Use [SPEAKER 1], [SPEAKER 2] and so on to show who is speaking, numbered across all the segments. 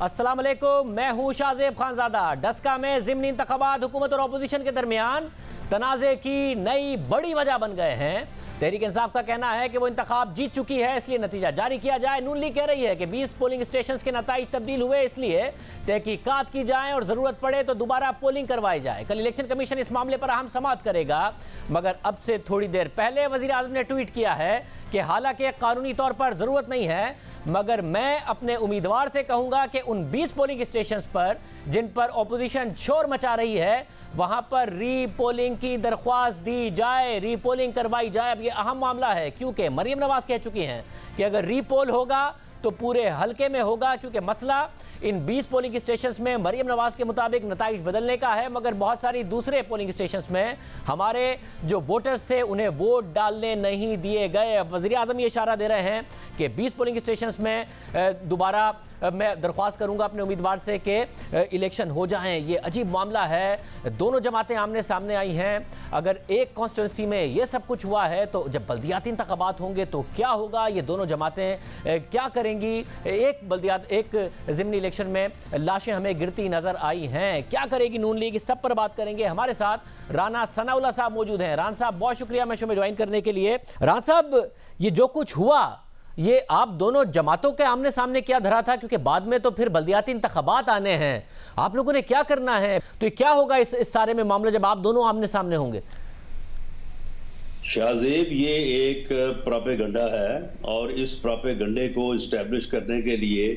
[SPEAKER 1] अस्सलाम वालेकुम, मैं हूँ शाहजेब खानजादा। डस्का में ज़िमनी इंतखाबात हुकूमत और अपोजिशन के दरमियान तनाज़े की नई बड़ी वजह बन गए हैं। तहरीक इंसाफ का कहना है कि वो इंतखाब जीत चुकी है, इसलिए नतीजा जारी किया जाए। नून लीग कह रही है कि 20 पोलिंग स्टेशन के नताइज तब्दील हुए, इसलिए तहकीकात की जाए और ज़रूरत पड़े तो दोबारा पोलिंग करवाई जाए। कल इलेक्शन कमीशन इस मामले पर अहम समाअत करेगा, मगर अब से थोड़ी देर पहले वज़ीर आज़म ने ट्वीट किया है कि हालांकि कानूनी तौर पर ज़रूरत नहीं है, मगर मैं अपने उम्मीदवार से कहूंगा कि उन 20 पोलिंग स्टेशंस पर जिन पर ऑपोजिशन शोर मचा रही है, वहां पर रीपोलिंग की दरख्वास्त दी जाए, रीपोलिंग करवाई जाए। अब ये अहम मामला है क्योंकि मरियम नवाज कह चुकी हैं कि अगर रीपोल होगा तो पूरे हलके में होगा, क्योंकि मसला इन 20 पोलिंग स्टेशंस में मरियम नवाज के मुताबिक नताइज बदलने का है, मगर बहुत सारी दूसरे पोलिंग स्टेशंस में हमारे जो वोटर्स थे उन्हें वोट डालने नहीं दिए गए। अब वज़ीर आज़म ये इशारा दे रहे हैं कि 20 पोलिंग स्टेशंस में दोबारा मैं दरख्वास्त करूंगा अपने उम्मीदवार से कि इलेक्शन हो जाएं। ये अजीब मामला है, दोनों जमातें आमने सामने आई हैं। अगर एक कॉन्स्टिट्यूंसी में ये सब कुछ हुआ है तो जब बल्दियाती इंतखाबात होंगे तो क्या होगा, ये दोनों जमातें क्या करेंगी। एक ज़िमनी इलेक्शन में लाशें हमें गिरती नजर आई हैं, क्या करेगी नून लीग, इस सब पर बात करेंगे। हमारे साथ राना सनाउल्लाह साहब मौजूद हैं। राना साहब बहुत शुक्रिया मैं शो में ज्वाइन करने के लिए। राना साहब, ये जो कुछ हुआ ये आप दोनों जमातों के आमने सामने क्या धरा था, क्योंकि बाद में तो फिर बल्दियाती इंतखाबात आने हैं, आप लोगों ने क्या करना है, तो क्या होगा इस सारे में मामला जब आप दोनों आमने सामने होंगे?
[SPEAKER 2] शाहजेब, ये एक प्रोपेगंडा है और इस प्रोपेगंडे को इस्टेब्लिश करने के लिए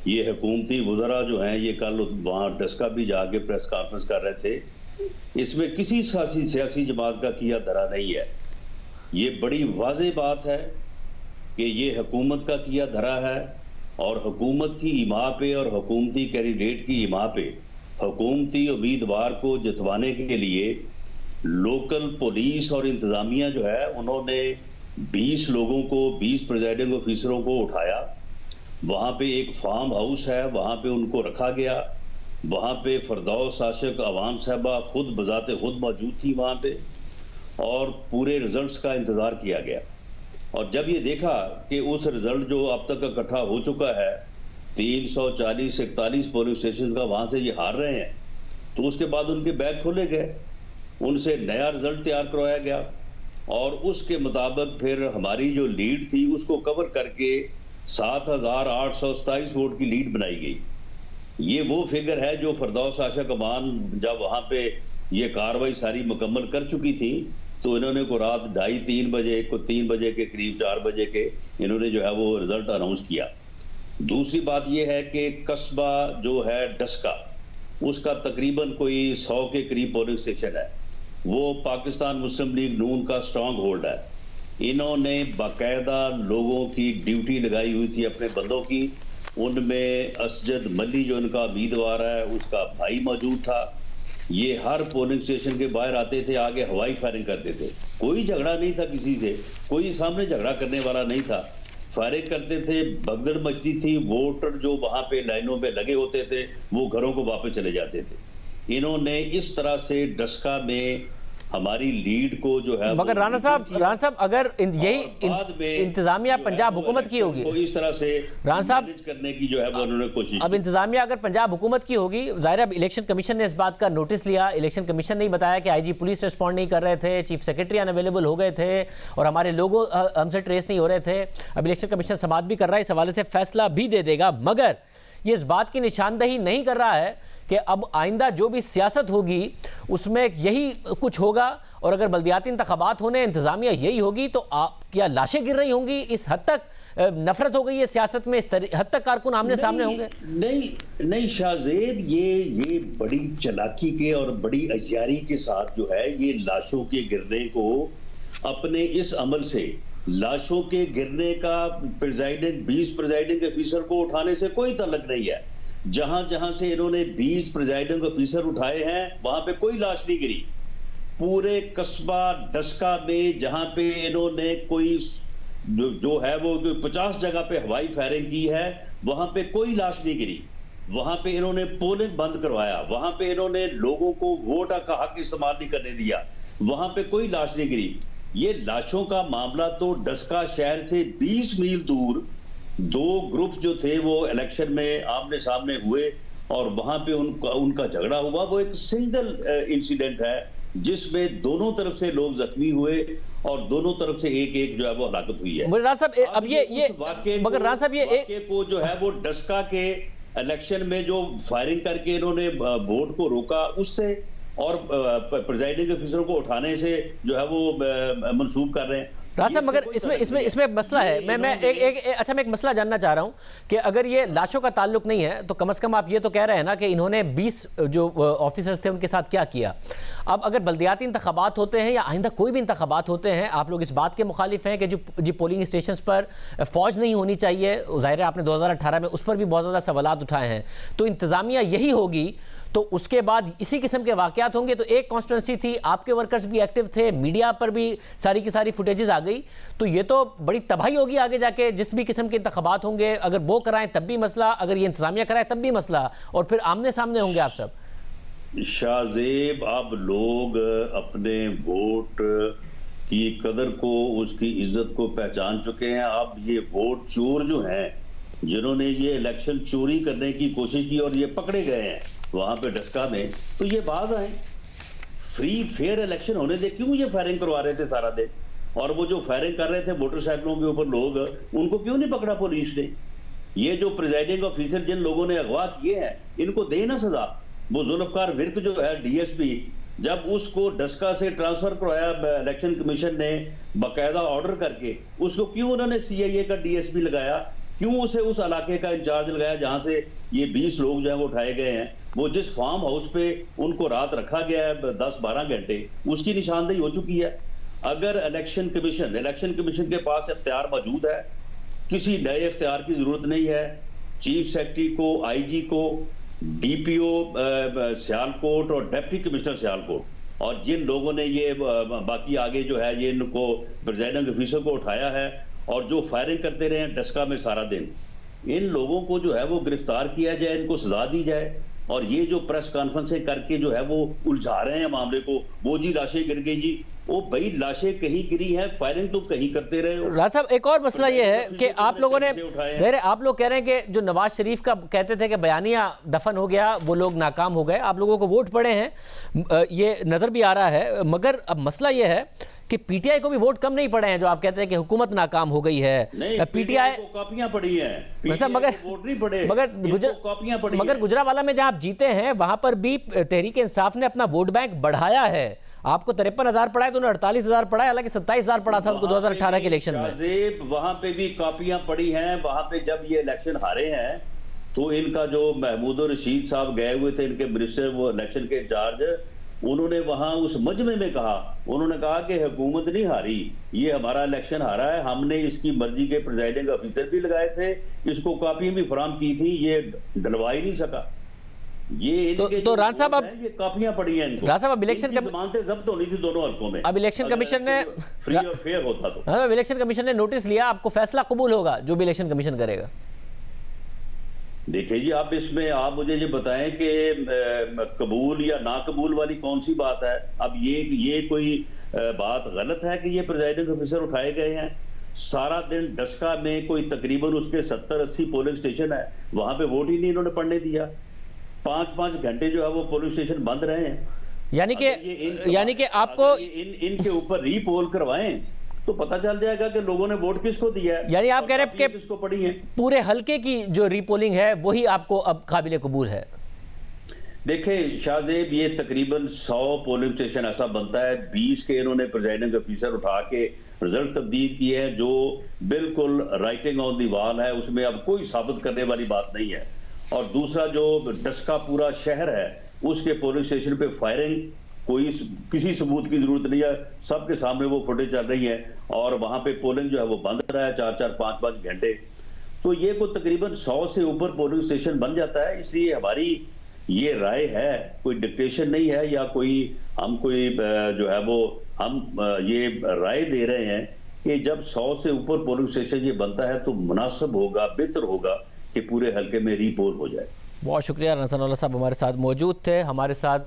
[SPEAKER 2] ये हुकूमती वज़रा जो हैं ये कल वहाँ डस्का भी जाके प्रेस कॉन्फ्रेंस कर रहे थे। इसमें किसी सियासी जमात का किया धरा नहीं है। ये बड़ी वाज़ेह बात है कि ये हुकूमत का किया धरा है और हुकूमत की इमा पे और हुकूमती कैंडिडेट की इमा पे हुकूमती उम्मीदवार को जितवाने के लिए लोकल पुलिस और इंतज़ामिया जो है उन्होंने 20 लोगों को, 20 प्रिजाइडिंग ऑफिसरों को उठाया। वहाँ पे एक फार्म हाउस है, वहाँ पे उनको रखा गया। वहाँ पे फरदौस आशिक अवाम साहबा खुद बजाते खुद मौजूद थी वहाँ पे और पूरे रिजल्ट्स का इंतज़ार किया गया। और जब ये देखा कि उस रिजल्ट जो अब तक इकट्ठा हो चुका है 340-41 पोलिंग स्टेशन का, वहाँ से ये हार रहे हैं, तो उसके बाद उनके बैग खोले गए, उनसे नया रिजल्ट तैयार करवाया गया और उसके मुताबिक फिर हमारी जो लीड थी उसको कवर करके 7,827 वोट की लीड बनाई गई। ये वो फिगर है जो फरदौस आशिक अमान जब वहाँ पे ये कार्रवाई सारी मुकम्मल कर चुकी थी तो इन्होंने को रात 2:30-3 बजे को 3 बजे के करीब 4 बजे के इन्होंने जो है वो रिजल्ट अनाउंस किया। दूसरी बात ये है कि कस्बा जो है डस्का, उसका तकरीबन कोई 100 के करीब पोलिंग स्टेशन है, वो पाकिस्तान मुस्लिम लीग नून का स्ट्रॉन्ग होल्ड है। इन्होंने बाकायदा लोगों की ड्यूटी लगाई हुई थी अपने बंदों की। उनमें असजद मल्ली जो उनका उम्मीदवार है उसका भाई मौजूद था। ये हर पोलिंग स्टेशन के बाहर आते थे, आगे हवाई फायरिंग करते थे। कोई झगड़ा नहीं था किसी से, कोई सामने झगड़ा करने वाला नहीं था। फायरिंग करते थे, भगदड़ मचती थी, वोटर जो वहां पे लाइनों में लगे होते थे वो घरों को वापस चले जाते थे। इन्होंने इस तरह से डस्का में हमारी लीड को जो है,
[SPEAKER 1] मगर राना साहब अगर यही इंतजामिया पंजाब हुकूमत की होगी,
[SPEAKER 2] तो इस तरह से
[SPEAKER 1] राना साहब
[SPEAKER 2] करने की जो है वो उन्होंने कोशिश।
[SPEAKER 1] अब इंतजामिया अगर पंजाब हुकूमत की होगी, जाहिर है इलेक्शन कमीशन ने इस बात का नोटिस लिया। इलेक्शन कमीशन ने ही बताया कि आईजी पुलिस रिस्पॉन्ड नहीं कर रहे थे, चीफ सेक्रेटरी अनअवेलेबल हो गए थे और हमारे लोगों हमसे ट्रेस नहीं हो रहे थे। अब इलेक्शन कमीशन समाअत भी कर रहा है, इस हवाले से फैसला भी दे देगा, मगर ये इस बात की निशानदही नहीं कर रहा है कि अब आइंदा जो भी सियासत होगी उसमें यही कुछ होगा और अगर बल्दियाती इंतखाबात होने इंतजामिया यही होगी तो आप क्या लाशें गिर रही होंगी। इस हद तक नफरत हो गई है सियासत में, इस हद तक कारकुन आमने सामने होंगे।
[SPEAKER 2] नहीं शाहजेब, ये बड़ी चालाकी के और बड़ी अय्यारी के साथ जो है ये लाशों के गिरने को अपने इस अमल से, लाशों के गिरने का 20 प्रिजाइडिंग ऑफिसर को उठाने से कोई ताल्लुक नहीं है। जहां जहां से इन्होंने 20 प्रिजाइडिंग ऑफिसर उठाए हैं वहां पे कोई लाश नहीं गिरी। पूरे कस्बा डस्का में जहां पे इन्होंने कोई जो है वो 50 जगह पे हवाई फायरिंग की है वहां पे कोई लाश नहीं गिरी। वहां पे इन्होंने पोलिंग बंद करवाया, वहां पे इन्होंने लोगों को वोट का हक इस्तेमाल नहीं करने दिया, वहां पे कोई लाश नहीं गिरी। ये लाशों का मामला तो डस्का शहर से 20 मील दूर दो ग्रुप जो थे वो इलेक्शन में आमने सामने हुए और वहां पे उनका झगड़ा हुआ। वो एक सिंगल इंसिडेंट है जिसमें दोनों तरफ से लोग जख्मी हुए और दोनों तरफ से एक एक जो है वो हलाकत हुई है।
[SPEAKER 1] राज साहब अब ये मगर राज साहब ये
[SPEAKER 2] को जो है वो डस्का के इलेक्शन में जो फायरिंग करके इन्होंने वोट को रोका उससे और प्रिजाइडिंग ऑफिसर को उठाने से जो है वो मंसूब कर रहे हैं।
[SPEAKER 1] राज साहब मगर इसमें मसला है। मैं एक मसला जानना चाह रहा हूं कि अगर ये लाशों का ताल्लुक नहीं है तो कम से कम आप ये तो कह रहे हैं ना कि इन्होंने 20 जो ऑफिसर्स थे उनके साथ क्या किया। अब अगर बल्दियाती इंतखाबात होते हैं या आइंदा कोई भी इंतखाबात होते हैं, आप लोग इस बात के मुखालिफ हैं कि जो पोलिंग स्टेशन पर फौज नहीं होनी चाहिए, ज़ाहिर है आपने 2018 में उस पर भी बहुत ज़्यादा सवालात उठाए हैं, तो इंतज़ामिया यही होगी तो उसके बाद इसी किस्म के वाकयात होंगे। तो एक कॉन्स्टिट्यूंसी थी, आपके वर्कर्स भी एक्टिव थे, मीडिया पर भी सारी की सारी फुटेजेस आ गई, तो ये तो बड़ी तबाही होगी आगे जाके। जिस भी किस्म के इंतखाबात होंगे अगर वो कराएं तब भी मसला, अगर ये इंतजामिया कराए तब भी मसला, और फिर आमने सामने होंगे आप सब।
[SPEAKER 2] शाहजेब, अब लोग अपने वोट की कदर को, उसकी इज्जत को पहचान चुके हैं। अब ये वोट चोर जो हैं, जिन्होंने ये इलेक्शन चोरी करने की कोशिश की और ये पकड़े गए हैं वहां पे डस्का में, तो ये बाज आए, फ्री फेयर इलेक्शन होने दे। क्यों ये फायरिंग करवा रहे थे सारा दिन? और वो जो फायरिंग कर रहे थे मोटरसाइकिलों के ऊपर लोग, उनको क्यों नहीं पकड़ा पुलिस ने? ये जो प्रिजाइडिंग ऑफिसर जिन लोगों ने अगवा किए हैं, इनको दे ना सजा। वो जुल्फकार विर्क जो है डीएसपी, जब उसको डस्का से ट्रांसफर करवाया इलेक्शन कमीशन ने बाकायदा ऑर्डर करके, उसको क्यों उन्होंने सीआईए का डीएसपी लगाया? क्यों उसे उस इलाके का इंचार्ज लगाया जहां से ये 20 लोग जो है वो उठाए गए हैं? वो जिस फार्म हाउस पे उनको रात रखा गया है 10-12 घंटे, उसकी निशानदेही हो चुकी है। अगर इलेक्शन कमीशन के पास इख्तियार मौजूद है, किसी नए इख्तियार की जरूरत नहीं है। चीफ सेक्रेटरी को, आईजी को, डीपीओ सियालकोट और डिप्टी कमिश्नर सियालकोट और जिन लोगों ने ये बाकी आगे जो है ये इनको प्रिजाइडिंग ऑफिसर को उठाया है और जो फायरिंग करते रहे डस्का में सारा दिन, इन लोगों को जो है वो गिरफ्तार किया जाए, इनको सजा दी जाए। और ये जो प्रेस कॉन्फ्रेंसें करके जो है वो उलझा रहे हैं मामले को, वो जी लाशें गिर गई जी, वो भाई लाशें कहीं गिरी हैं, फायरिंग तो कहीं करते रहे हो।
[SPEAKER 1] राज साहब एक और मसला ये है कि आप लोगों ने, आप लोग कह रहे हैं कि जो नवाज शरीफ का कहते थे कि बयानिया दफन हो गया, वो लोग नाकाम हो गए, आप लोगों को वोट पड़े हैं, ये नजर भी आ रहा है। मगर अब मसला ये है कि पीटीआई को भी वोट कम नहीं पड़े हैं, जो आप कहते हैं कि हुकूमत नाकाम हो गई है। पीटीआई को
[SPEAKER 2] कॉपियां पड़ी हैं,
[SPEAKER 1] मगर गुजरावाला में जहां आप जीते हैं वहां पर भी तहरीक इंसाफ ने अपना वोट बैंक बढ़ाया है। आपको 53,000 पड़ा है तो उन्हें 48,000 पड़ा है, हालांकि 27,000 पड़ा था उनको 2018 के इलेक्शन में।
[SPEAKER 2] वहां पे भी कॉपियां पड़ी हैं। वहां पे जब ये इलेक्शन हारे हैं तो इनका जो महमूद रशीद साहब गए हुए थे, इनके मिनिस्टर, वो इलेक्शन के इंचार्ज, उन्होंने वहां उस मजमे में कहा, उन्होंने कहा कि हुकूमत नहीं हारी, ये हमारा इलेक्शन हारा है, हमने इसकी मर्जी के प्रिजाइडिंग ऑफिसर भी लगाए थे, इसको कॉपियां भी फराहम की थी, ये डलवा ही नहीं सका। ये
[SPEAKER 1] तो रान साहब अब
[SPEAKER 2] ये कॉपियां पड़ी हैं इनको।
[SPEAKER 1] रान साहब अब इलेक्शन
[SPEAKER 2] जमानतें जब्त होनी थी दोनों हलकों में।
[SPEAKER 1] अब इलेक्शन कमीशन ने
[SPEAKER 2] फ्री और फेयर होता तो।
[SPEAKER 1] हाँ, इलेक्शन कमीशन ने नोटिस लिया, आपको फैसला कबूल होगा जो भी इलेक्शन कमीशन करेगा।
[SPEAKER 2] देखिए जी, आप इसमें आप मुझे ये बताएं कि कबूल या ना कबूल वाली कौन सी बात है? अब ये कोई बात गलत है कि ये प्रिजाइडिंग ऑफिसर उठाए गए हैं? सारा दिन डस्का में कोई तकरीबन उसके 70-80 पोलिंग स्टेशन है, वहां पे वोट ही नहीं इन्होंने पड़ने दिया। 5-5 घंटे जो है वो पोलिंग स्टेशन बंद रहे हैं।
[SPEAKER 1] यानी कि आपको
[SPEAKER 2] इनके ऊपर रीपोल करवाएं तो पता चल जाएगा कि लोगों ने वोट किसको दिया है।
[SPEAKER 1] यानी आप कह रहे हैं कि
[SPEAKER 2] किसको पड़ी है?
[SPEAKER 1] पूरे हल्के की जो रीपोलिंग है वही आपको अब काबिल कबूल है।
[SPEAKER 2] देखें शाहजेब, ये तकरीबन 100 पोलिंग स्टेशन ऐसा बनता है, 20 के इन्होंने प्रिजाइडिंग ऑफिसर उठा के रिजल्ट तब्दील किए हैं जो बिल्कुल राइटिंग ऑन दी वॉल है, उसमें अब कोई साबित करने वाली बात नहीं है। और दूसरा जो डस्का पूरा शहर है उसके पोलिंग स्टेशन पे फायरिंग, कोई किसी सबूत की जरूरत नहीं है, सबके सामने वो फुटेज चल रही है और वहां पे पोलिंग जो है वो बंद रहा है 4-4, 5-5 घंटे। तो ये को तकरीबन 100 से ऊपर पोलिंग स्टेशन बन जाता है। इसलिए हमारी ये राय है, कोई डिक्टेशन नहीं है या हम कोई जो है वो हम ये राय दे रहे हैं कि जब 100 से ऊपर पोलिंग स्टेशन ये बनता है तो मुनासिब होगा, बेहतर होगा कि पूरे हल्के में रीपोल हो जाए।
[SPEAKER 1] बहुत शुक्रिया। रनसनउल्लाह साहब हमारे साथ मौजूद थे। हमारे साथ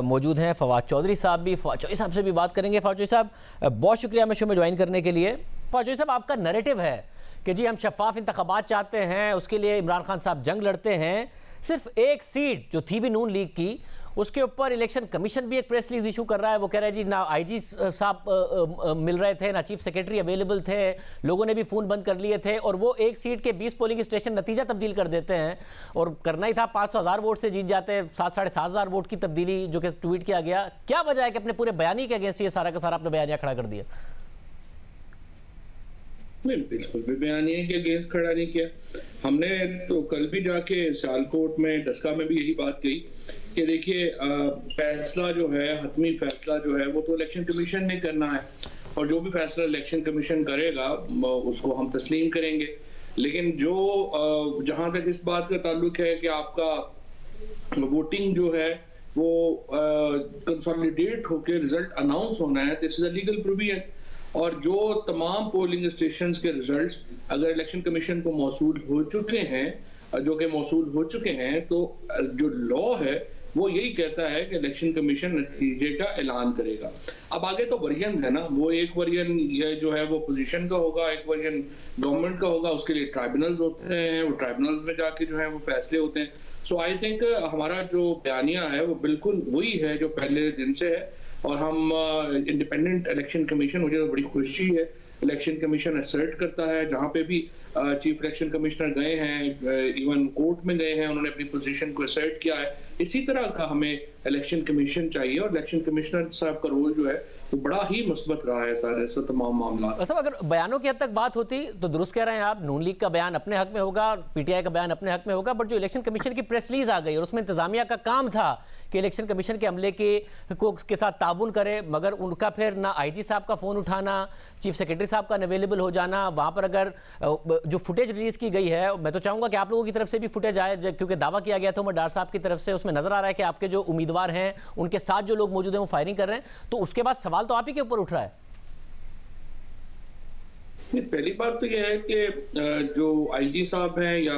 [SPEAKER 1] मौजूद हैं फवाद चौधरी साहब भी। फवाद चौधरी साहब से भी बात करेंगे। फवाद चौधरी साहब बहुत शुक्रिया हमें शो में ज्वाइन करने के लिए। फवाद चौधरी साहब, आपका नैरेटिव है कि जी हम शफाफ इंतखाबात चाहते हैं, उसके लिए इमरान खान साहब जंग लड़ते हैं। सिर्फ एक सीट जो थी भी नून लीग की, उसके ऊपर इलेक्शन कमीशन भी एक प्रेस रिलीज इशू कर रहा है। वो कह रहा है जी ना आईजी साहब मिल रहे थे, ना चीफ सेक्रेटरी अवेलेबल थे, लोगों ने भी फ़ोन बंद कर लिए थे, और वो एक सीट के 20 पोलिंग स्टेशन नतीजा तब्दील कर देते हैं। और करना ही था, 500,000 वोट से जीत जाते, 7-7,500 वोट की तब्दीली जो कि ट्वीट किया गया। क्या वजह है कि अपने पूरे बयानी के अगेंस्ट ये सारा का सारा अपना बयानिया खड़ा कर दिया?
[SPEAKER 3] नहीं, बिल्कुल भी बयानिए के अगेंस्ट खड़ा नहीं किया हमने। तो कल भी जाके सियालकोट में, डस्का में भी यही बात कही कि देखिए फैसला जो है, हतमी फैसला जो है वो तो इलेक्शन कमीशन ने करना है, और जो भी फैसला इलेक्शन कमीशन करेगा उसको हम तस्लीम करेंगे। लेकिन जो जहां तक इस बात का ताल्लुक है कि आपका वोटिंग जो है वो कंसोलिडेट होकर रिजल्ट अनाउंस होना है, this is a legal provision. और जो तमाम पोलिंग स्टेशंस के रिजल्ट्स अगर इलेक्शन कमीशन को मौसूल हो चुके हैं, जो कि मौसूल हो चुके हैं, तो जो लॉ है वो यही कहता है कि इलेक्शन कमीशन नतीजे का ऐलान करेगा। अब आगे तो वर्जन है ना, वो एक वर्जन ये जो है वो पोजीशन का होगा, एक वर्जन गवर्नमेंट का होगा, उसके लिए ट्राइब्यूनल्स होते हैं, वो ट्राइब्यूनल्स में जाके जो है वो फैसले होते हैं। सो आई थिंक हमारा जो बयानिया है वो बिल्कुल वही है जो पहले दिन से है। और हम इंडिपेंडेंट इलेक्शन कमीशन, मुझे तो बड़ी खुशी है, इलेक्शन कमीशन असर्ट करता है, जहाँ पे भी चीफ इलेक्शन कमिश्नर गए हैं, इवन कोर्ट में गए हैं, उन्होंने अपनी पोजीशन को असर्ट किया है। इसी तरह का हमें इलेक्शन कमीशन चाहिए, और इलेक्शन कमिश्नर साहब का रोल जो है वो बड़ा ही मुस्बत रहा है सारे से तमाम मामला।
[SPEAKER 1] अगर बयानों की हद तक बात होती तो दुरुस्त कह रहे हैं आप, नून लीग का बयान अपने हक में होगा, पीटीआई का बयान अपने हक में होगा, बट जो इलेक्शन कमीशन की प्रेस रिलीज आ गई और उसमें इंतजामिया का काम था कि इलेक्शन कमीशन के अमले के साथ ताउन करे, मगर उनका फिर ना आईजी साहब का फोन उठाना, चीफ सेक्रेटरी साहब का अवेलेबल हो जाना, वहां पर अगर जो फुटेज रिलीज की गई है, मैं तो चाहूंगा कि आप लोगों की तरफ से भी फुटेज आए, क्योंकि दावा किया गया था उमर डार साहब की तरफ से, उसमें नजर आ रहा है कि आपके जो उम्मीदवार हैं उनके साथ जो लोग मौजूद हैं वो फायरिंग कर रहे हैं, तो उसके बाद सवाल तो आप ही के ऊपर उठ रहा है।
[SPEAKER 3] पहली बात तो यह है कि जो आईजी साहब हैं या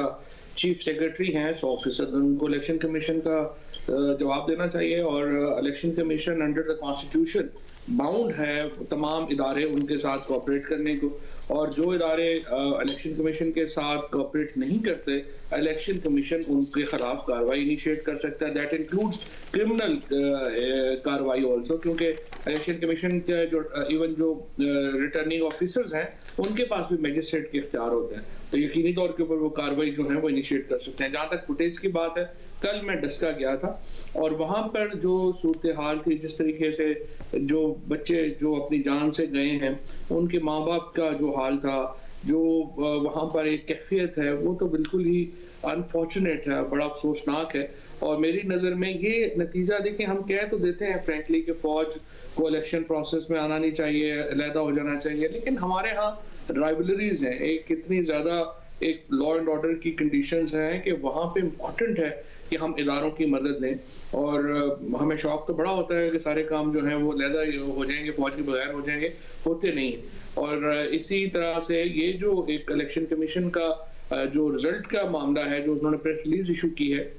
[SPEAKER 3] चीफ सेक्रेटरी हैं, 100% उनको इलेक्शन कमीशन का जवाब देना चाहिए, और election commission under the constitution bound है तमाम इदारे उनके साथ कोऑपरेट करने को, और जो इदारे इलेक्शन कमीशन के साथ कोऑपरेट नहीं करते, इलेक्शन कमीशन उनके खिलाफ कार्रवाई इनिशिएट कर सकता है। दैट इंक्लूड्स क्रिमिनल कार्रवाई ऑल्सो, क्योंकि इलेक्शन कमीशन के जो इवन जो रिटर्निंग ऑफिसर्स हैं उनके पास भी मजिस्ट्रेट के इख्तियार होते हैं, तो यकीनी तौर के ऊपर वो कार्रवाई जो है वो इनिशिएट कर सकते हैं। जहाँ तक फुटेज की बात है, कल मैं डस्का गया था और वहाँ पर जो सूरत हाल थी, जिस तरीके से जो बच्चे जो अपनी जान से गए हैं उनके माँ बाप का जो हाल था, जो वहाँ पर एक कैफियत है, वो तो बिल्कुल ही अनफॉर्चुनेट है, बड़ा अफसोसनाक है। और मेरी नज़र में ये नतीजा देखिए, हम कह तो देते हैं फ्रेंकली कि फौज को इलेक्शन प्रोसेस में आना नहीं चाहिए, अलहदा हो जाना चाहिए, लेकिन हमारे यहाँ राइवलरीज हैं, एक कितनी ज़्यादा एक लॉ एंड ऑर्डर की कंडीशंस हैं कि वहाँ पे इम्पोर्टेंट है कि हम इदारों की मदद लें। और हमें शौक तो बड़ा होता है कि सारे काम जो हैं वो अलहदा हो जाएंगे, फौज के बगैर हो जाएंगे, होते नहीं। और इसी तरह से ये जो एक इलेक्शन कमीशन का जो रिजल्ट का मामला है, जो उन्होंने प्रेस रिलीज इशू की है,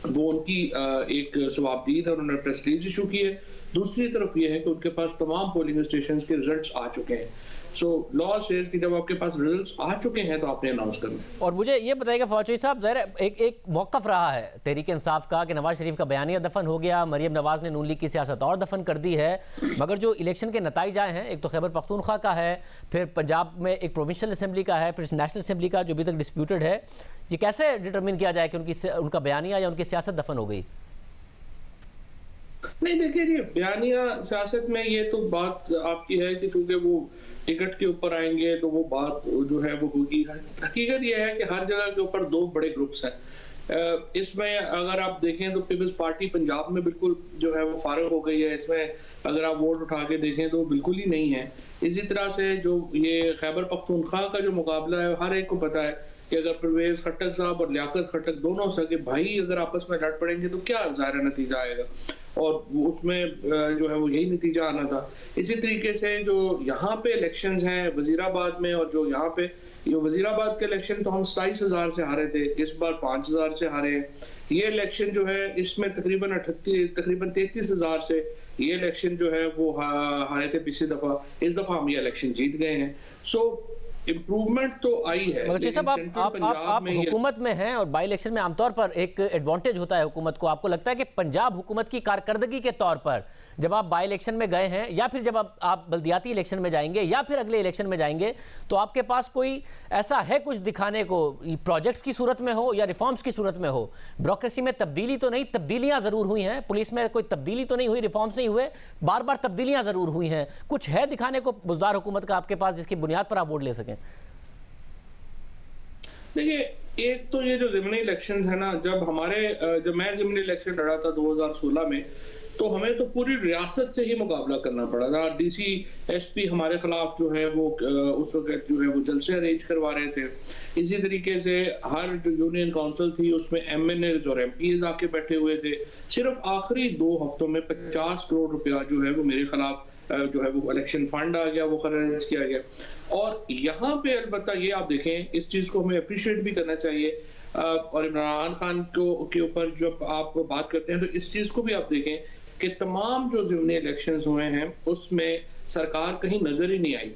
[SPEAKER 3] वो उनकी एक सवाबदीद है, उन्होंने प्रेस रिलीज इशू की है। दूसरी तरफ ये है कि उनके पास तमाम पोलिंग स्टेशन के रिजल्ट्स आ चुके हैं। सो लॉ सेज कि जब आपके पास रिजल्ट्स आ चुके हैं तो आपने अनाउंस करना है।
[SPEAKER 1] और मुझे ये बताइएगा फौजी साहब, ज़रा एक मौक़िफ़ रहा है तहरीक इंसाफ का कि नवाज शरीफ का बयानिया दफन हो गया, मरियम नवाज ने नून लीग की सियासत और दफन कर दी है, मगर जो इलेक्शन के नतीजे आए हैं, एक तो खैबर पख्तूनख्वा का है, फिर पंजाब में एक प्रोविंशियल असेंबली का है, फिर नेशनल असेंबली का जो अभी तक डिस्प्यूटेड है, ये कैसे डिटरमिन किया जाए कि उनका बयानिया या उनकी सियासत दफन हो गई?
[SPEAKER 3] नहीं, देखिए जी, बयानिया सियासत में ये तो बात आपकी है कि क्योंकि वो टिकट के ऊपर आएंगे तो वो बात जो है वो होगी। हकीकत ये है कि हर जगह के ऊपर दो बड़े ग्रुप्स हैं। इसमें अगर आप देखें तो पीपल्स पार्टी पंजाब में बिल्कुल जो है वो फारिग हो गई है, इसमें अगर आप वोट उठा के देखें तो बिल्कुल ही नहीं है। इसी तरह से जो ये खैबर पख्तूनख्वा का जो मुकाबला है, हर एक को पता है कि अगर परवेज खट्टक साहब और लियाकत खट्टक दोनों सगे भाई अगर आपस में लड़ पड़ेंगे तो क्या ज़ाहिर नतीजा आएगा, और उसमें जो है वो यही नतीजा आना था। इसी तरीके से जो यहाँ पे इलेक्शंस हैं वजीराबाद में, और जो यहाँ पे जो वजीराबाद के इलेक्शन तो हम 27,000 से हारे थे, इस बार 5,000 से हारे हैं। ये इलेक्शन जो है इसमें तकरीबन 33,000 से ये इलेक्शन जो है वो हारे थे पिछली दफा, इस दफा हम ये इलेक्शन जीत गए हैं। सो इम्प्रूवमेंट तो आई है।
[SPEAKER 1] मगर साहब आप हुकूमत में हैं और बाई इलेक्शन में आमतौर पर एक एडवांटेज होता है हुकूमत को। आपको लगता है कि पंजाब हुकूमत की कारकर्दगी के तौर पर जब आप बाई इलेक्शन में गए हैं या फिर जब आप बल्दियाती इलेक्शन में जाएंगे या फिर अगले इलेक्शन में जाएंगे तो आपके पास कोई ऐसा है कुछ दिखाने को, प्रोजेक्ट्स की सूरत में हो या रिफॉर्म्स की सूरत में हो? ब्यूरोक्रेसी में तब्दीली तो नहीं, तब्दीलियां जरूर हुई हैं, पुलिस में कोई तब्दीली तो नहीं हुई, रिफॉर्म्स नहीं हुए, बार बार तब्दीलियां जरूर हुई हैं, कुछ है दिखाने को बुज़दार हुकूमत का आपके पास जिसकी बुनियाद पर आप वोट ले सकें?
[SPEAKER 3] देखिए, एक तो ये जो ज़िमनी इलेक्शंस है ना, जब मैं ज़िमनी इलेक्शन लड़ा था 2016 में, तो हमें तो पूरी रियासत से ही मुकाबला करना पड़ा था। डीसी एसपी हमारे खिलाफ जो है वो उस वक्त जो है वो जलसे अरेंज करवा रहे थे। इसी तरीके से हर जो यूनियन काउंसिल थी उसमें एमएनएज और एमपीज आके बैठे हुए थे। सिर्फ आखिरी 2 हफ्तों में 50 करोड़ रुपया जो है वो मेरे खिलाफ जो है वो इलेक्शन फंड आ गया, वो खर्च किया गया। और यहाँ पे अलबत्ता ये आप देखें, इस चीज को हमें अप्रिशिएट भी करना चाहिए। और इमरान खान के ऊपर जब आप बात करते हैं तो इस चीज को भी आप देखें कि तमाम जो ज़िमनी इलेक्शंस हुए हैं उसमें सरकार कहीं नजर ही नहीं आई।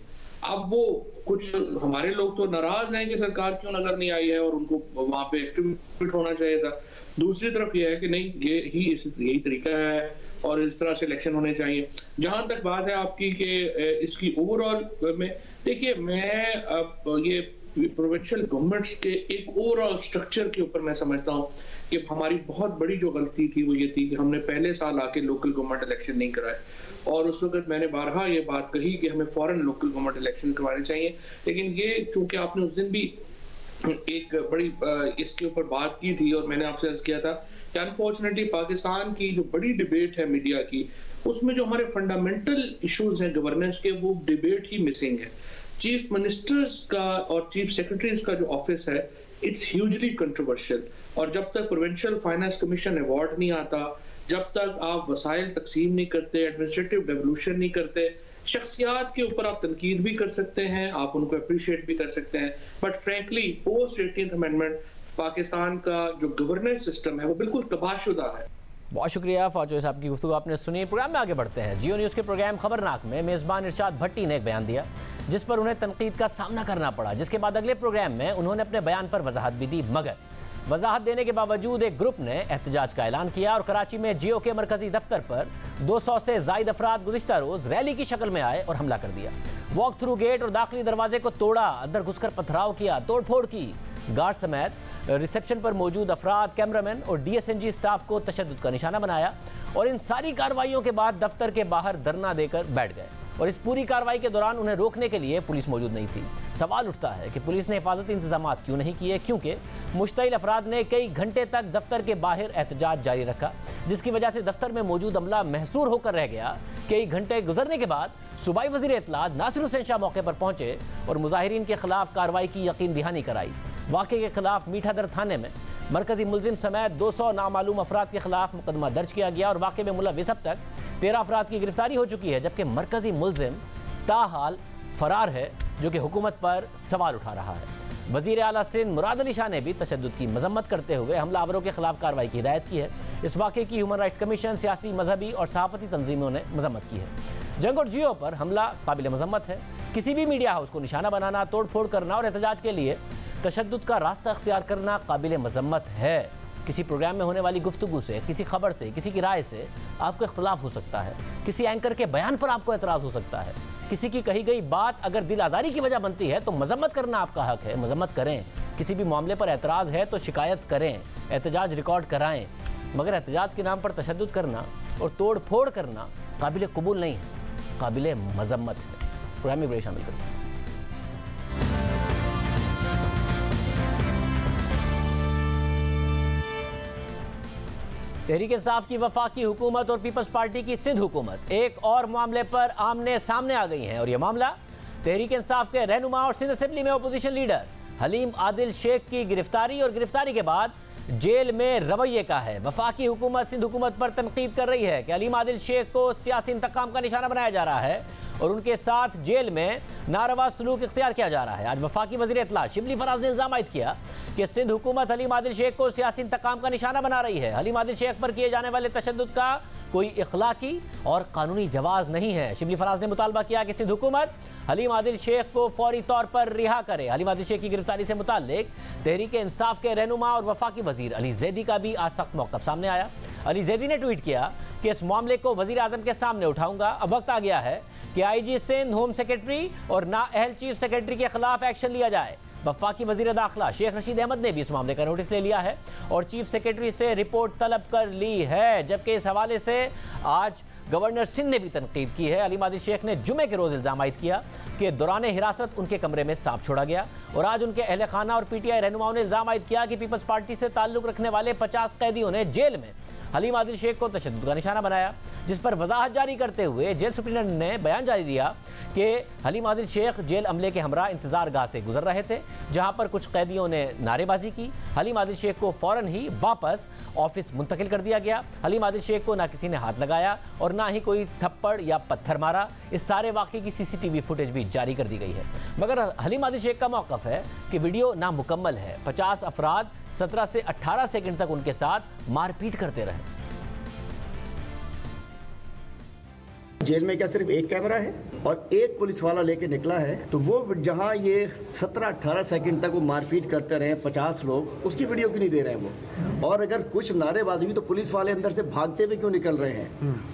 [SPEAKER 3] अब वो कुछ हमारे लोग तो नाराज हैं कि सरकार क्यों नजर नहीं आई है और उनको वहां पे एक्टिवेट होना चाहिए था। दूसरी तरफ ये है कि नहीं, यही तरीका है और इस तरह से इलेक्शन होने चाहिए। जहां तक बात है आपकी कि इसकी ओवरऑल में, देखिए मैं अब ये प्रोविंशियल गवर्नमेंट्स के एक ओवरऑल स्ट्रक्चर के ऊपर मैं समझता हूँ कि हमारी बहुत बड़ी जो गलती थी वो ये थी कि हमने पहले साल आके लोकल गवर्नमेंट इलेक्शन नहीं कराए। और उस वक्त मैंने बारहा ये बात कही कि हमें फौरन लोकल गवर्नमेंट इलेक्शन करवाने चाहिए। लेकिन ये चूंकि आपने उस दिन भी एक बड़ी इसके ऊपर बात की थी और मैंने आपसे अर्ज किया था कि अनफॉर्चुनेटली पाकिस्तान की जो बड़ी डिबेट है मीडिया की, उसमें जो हमारे फंडामेंटल इश्यूज हैं गवर्नेंस के, वो डिबेट ही मिसिंग है। चीफ मिनिस्टर्स का और चीफ सेक्रेटरीज का जो ऑफिस है, इट्स ह्यूजली कंट्रोवर्शियल। और जब तक प्रोविंशियल फाइनेंस कमीशन अवार्ड नहीं आता, जब तक आप वसाइल तकसीम नहीं करते, एडमिनिस्ट्रेटिव डेवल्यूशन नहीं करते, शख्सियात के ऊपर आप तनकीद भी कर सकते हैं, आप उनको अप्रिशिएट भी कर सकते हैं, but frankly post 18th amendment Pakistan का जो गवर्नेंस सिस्टम है वो बिल्कुल तबाहशुदा है।
[SPEAKER 1] बहुत शुक्रिया फाजोई साहब की गुफ्तगू आपने सुनी। प्रोग्राम में आगे बढ़ते हैं। जियो न्यूज़ के प्रोग्राम खबरनाक में मेज़बान इरशाद भट्टी ने एक बयान दिया जिस पर उन्हें तनकीद का सामना करना पड़ा, जिसके बाद अगले प्रोग्राम में उन्होंने अपने बयान पर वजाहत भी दी। मगर वजाहत देने के बावजूद एक ग्रुप ने एहतजाज का ऐलान किया और कराची में जियो के मरकजी दफ्तर पर 200 से ज़ायद अफराद गुज़िश्ता रोज़ रैली की शक्ल में आए और हमला कर दिया। वॉक थ्रू गेट और दाखिली दरवाजे को तोड़ा, अंदर घुसकर पथराव किया, तोड़ फोड़ की। गार्ड समेत रिसेप्शन पर मौजूद अफराद, कैमरामैन और डीएसएनजी स्टाफ को तशद्दुद का निशाना बनाया और इन सारी कार्रवाइयों के बाद दफ्तर के बाहर धरना देकर बैठ गए। और इस पूरी कार्रवाई के दौरान उन्हें रोकने के लिए पुलिस मौजूद नहीं थी। सवाल उठता है कि पुलिस ने हिफाजती इंतजाम क्यों नहीं किए, क्योंकि मुश्तइल अफराद ने कई घंटे तक दफ्तर के बाहर एहतजाज जारी रखा, जिसकी वजह से दफ्तर में मौजूद अमला महसूर होकर रह गया। कई घंटे गुजरने के बाद सूबाई वज़ीर इत्तलात नासिर हुसैन शाह मौके पर पहुंचे और मुजाहिरीन के खिलाफ कार्रवाई की यकीन दहानी कराई। वाक़े के खिलाफ मीठादर थाने में मरकजी मुलजिम समेत 200 नामालूम अफराद के खिलाफ मुकदमा दर्ज किया गया और वाक़े में मुलव्विस अब तक 13 अफराद की गिरफ्तारी हो चुकी है, जबकि मरकजी मुलजिम ताहाल फरार है, जो कि हुकूमत पर सवाल उठा रहा है। वज़ीर आला सिंध मुराद अली शाह ने भी तशद्दुद की मजम्मत करते हुए हमलावरों के खिलाफ कार्रवाई की हिदायत की है। इस वाक़े की ह्यूमन राइट्स कमीशन, सियासी, मजहबी और सहाफ़ती तंजीमों ने मजम्मत की है। जंग और जियो पर हमला काबिल मजम्मत है। किसी भी मीडिया हाउस को निशाना बनाना, तोड़ फोड़ करना और एहतजाज के लिए तशद्दुद का रास्ता अख्तियार करना काबिल मजम्मत है। किसी प्रोग्राम में होने वाली गुफ्तगू से, किसी खबर से, किसी की राय से आपको इख्तलाफ हो सकता है, किसी एंकर के बयान पर आपको एतराज़ हो सकता है, किसी की कही गई बात अगर दिल आज़ारी की वजह बनती है तो मजम्मत करना आपका हक है, मजम्मत करें। किसी भी मामले पर एतराज़ है तो शिकायत करें, एहतजाज रिकॉर्ड कराएं, मगर एहतजाज के नाम पर तशद्दुद करना और तोड़ फोड़ करना काबिल कबूल नहीं है, काबिल मजम्मत है। प्रोग्राम में बड़े शामिल करें। तहरीक इंसाफ की वफाकी हुकूमत और पीपल्स पार्टी की सिंध हुकूमत एक और मामले पर आमने सामने आ गई हैं और यह मामला तहरीक इंसाफ के रहनुमा और सिंध असेंबली में अपोजिशन लीडर हलीम आदिल शेख की गिरफ्तारी और गिरफ्तारी के बाद जेल में रवैये का है। वफाकी हुकूमत सिंध हुकूमत पर तनकीद कर रही है कि हलीम आदिल शेख को सियासी इंतकाम का निशाना बनाया जा रहा है और उनके साथ जेल में नारवा सलूक इख्तियार किया जा रहा है। आज वफाकी वज़ीर इत्तला शिबली फराज ने इल्ज़ाम आयद किया कि सिंध हुकूमत हलीम आदिल शेख को सियासी इंतकाम का निशाना बना रही है। हलीम आदिल शेख पर किए जाने वाले तशद्दुद का कोई इखलाकी और कानूनी जवाब नहीं है। शिबली फराज ने मुतालबा किया कि सिंध हुकूमत हलीम आदिल शेख को फौरी तौर पर रिहा करे। हलीम आदिल शेख की गिरफ्तारी से मुताल्लिक तहरीक इंसाफ के रहनुमा और वफाकी वजीर अली जैदी का भी आज सख्त मौक़िफ़ सामने आया। अली जैदी ने ट्वीट किया कि इस मामले को वजीर आज़म के सामने उठाऊंगा। अब वक्त आ गया है कि IG सिंध, होम सेक्रेटरी और नाअहल चीफ सेक्रेटरी के खिलाफ एक्शन लिया जाए। वफाकी वजीर दाखिला शेख रशीद अहमद ने भी इस मामले का नोटिस ले लिया है और चीफ सेक्रेटरी से रिपोर्ट तलब कर ली है। जबकि इस हवाले से आज गवर्नर सिंध ने भी तनकीद की है। हलीम आदिल शेख ने जुमे के रोज़ इल्ज़ाम आयद किया कि दौरान हिरासत उनके कमरे में सांप छोड़ा गया और आज उनके अहल खाना और PTI रहनुमाओं ने इल्ज़ाम आयद किया कि पीपल्स पार्टी से ताल्लुक़ रखने वाले 50 कैदियों ने जेल में हलीम आदिल शेख को तशद्दुद का निशाना बनाया, जिस पर वजाहत जारी करते हुए जेल सुप्रिटेंडेंट ने बयान जारी दिया कि हलीम आदिल शेख जेल अमले के हमरा इंतजार गाह से गुजर रहे थे, जहां पर कुछ कैदियों ने नारेबाजी की। हलीम आदिल शेख को फौरन ही वापस ऑफिस मुंतकिल कर दिया गया। हलीम आदिल शेख को ना किसी ने हाथ लगाया और ना ही कोई थप्पड़ या पत्थर मारा। इस सारे वाक़े की CCTV फुटेज भी जारी कर दी गई है। मगर हलीम आदिल शेख का मौक़िफ़ है कि वीडियो नामुकम्मल है। 50 अफराद 17 से 18 सेकंड तक उनके साथ मारपीट करते रहे।
[SPEAKER 4] जेल में क्या सिर्फ एक कैमरा है और एक पुलिस वाला लेके निकला है, तो वो जहां ये 17-18 सेकंड तक वो मारपीट करते रहे 50 लोग, उसकी वीडियो क्यों नहीं दे रहे हैं वो? और अगर कुछ नारेबाजी हुई तो पुलिस वाले अंदर से भागते हुए क्यों निकल रहे हैं?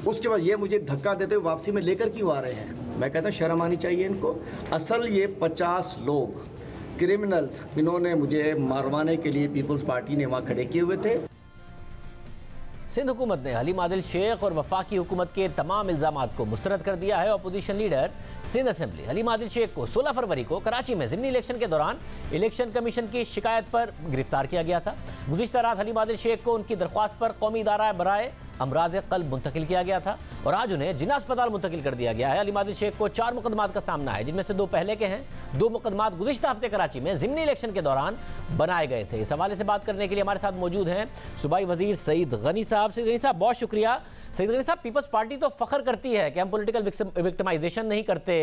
[SPEAKER 4] उसके बाद ये मुझे धक्का देते हुए वापसी में लेकर क्यों आ रहे हैं? मैं कहता हूँ शर्म आनी चाहिए इनको। असल ये 50 लोग क्रिमिनल्स इन्होंने मुझे मारवाने के लिए पीपल्स पार्टी ने वहाँ खड़े किए हुए थे।
[SPEAKER 1] सिंध हुकूमत ने हलीम आदिल शेख और वफाकी हुकूमत के तमाम इल्ज़ामात को मुस्तरद कर दिया है। Opposition leader Sindh assembly Haleem Adil Sheikh को 16 फरवरी को कराची में ज़िमनी इलेक्शन के दौरान इलेक्शन कमीशन की शिकायत पर गिरफ्तार किया गया था। गुज़िश्ता रात हलीम आदिल शेख को उनकी दरख्वास्त पर कौमी इदारा बराए अमराज क़ल्ब मुंतकिल किया गया था और आज उन्हें जिन्ना अस्पताल मुंतकिल कर दिया गया है। हलीम आदिल शेख को 4 मुकदमात का सामना है, जिनमें से 2 पहले के हैं। 2 मुकदमात गुज़िश्ता हफ्ते कराची में ज़िमनी इलेक्शन के दौरान बनाए गए थे। इस हवाले से बात करने के लिए हमारे साथ मौजूद हैं सूबाई वजीर सईद गनी साहब। सईद गनी साहब बहुत शुक्रिया। सईद गनी साहब, पीपल्स पार्टी तो फख्र करती है कि हम पॉलिटिकल विक्टिमाइजेशन नहीं करते,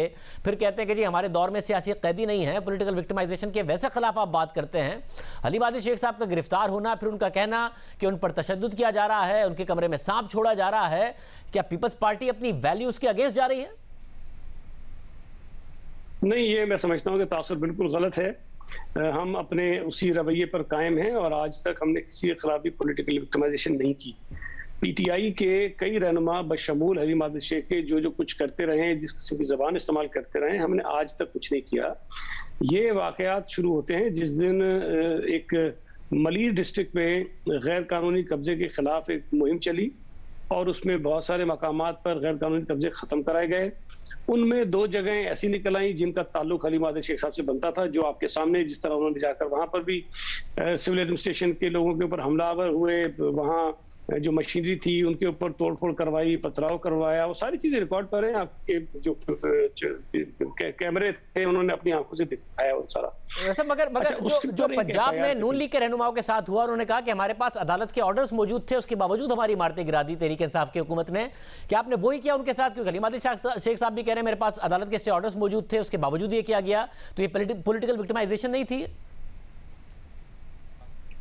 [SPEAKER 1] फिर कहते हैं कि जी हमारे दौर में सियासी कैदी नहीं है, पॉलिटिकल विक्टिमाइजेशन के वैसे खिलाफ आप बात करते हैं। हलीम आदिल शेख साहब का गिरफ्तार होना, फिर उनका कहना कि उन पर तशद्दुद किया जा रहा है, उनके कमरे में सांप छोड़ा जा रहा है, क्या पीपल्स पार्टी अपनी वैल्यूज के अगेंस्ट जा रही है?
[SPEAKER 5] नहीं, ये मैं समझता हूँ कि तासुर बिल्कुल गलत है। हम अपने उसी रवैये पर कायम हैं और आज तक हमने किसी के खिलाफ भी पॉलिटिकल विक्टिमाइजेशन नहीं की। PTI के कई रहनुमा बशमूल हलीम आदिल शेख के जो कुछ करते रहे, जिस किस्म की ज़बान इस्तेमाल करते रहे, हमने आज तक कुछ नहीं किया। ये वाक़यात शुरू होते हैं जिस दिन एक मलीर डिस्ट्रिक्ट में गैर कानूनी कब्जे के खिलाफ एक मुहिम चली और उसमें बहुत सारे मकामात पर गैर कानूनी कब्जे ख़त्म कराए गए। उनमें 2 जगहें ऐसी निकल आई जिनका ताल्लुक हलीम आदिल शेख साहब से बनता था, जो आपके सामने जिस तरह उन्होंने जाकर वहाँ पर भी सिविल एडमिनिस्ट्रेशन के लोगों के ऊपर हमलावर हुए, वहाँ जो मशीनरी थी उनके ऊपर तोड़फोड़ करवाई, पथराव करवाया, वो सारी चीजें रिकॉर्ड पर हैं। आपके जो कैमरे थे उन्होंने अपनी आंखों से दिखाया वो सारा।
[SPEAKER 1] वैसे मगर जो पंजाब में नून लीग के रहनुमाओं के साथ हुआ, उन्होंने कहा कि हमारे पास अदालत के ऑर्डर्स मौजूद थे, उसके बावजूद हमारी इमारतें गिरा दी तहरीक इंसाफ की हुकूमत ने। क्या आपने वही किया उनके साथ? क्योंकि हलीम आदिल शेख साहब भी कह रहे हैं मेरे पास अदालत के स्टे ऑर्डर्स मौजूद थे, उसके बावजूद ये किया गया, तो ये पॉलिटिकल विक्टिमाइजेशन नहीं थी?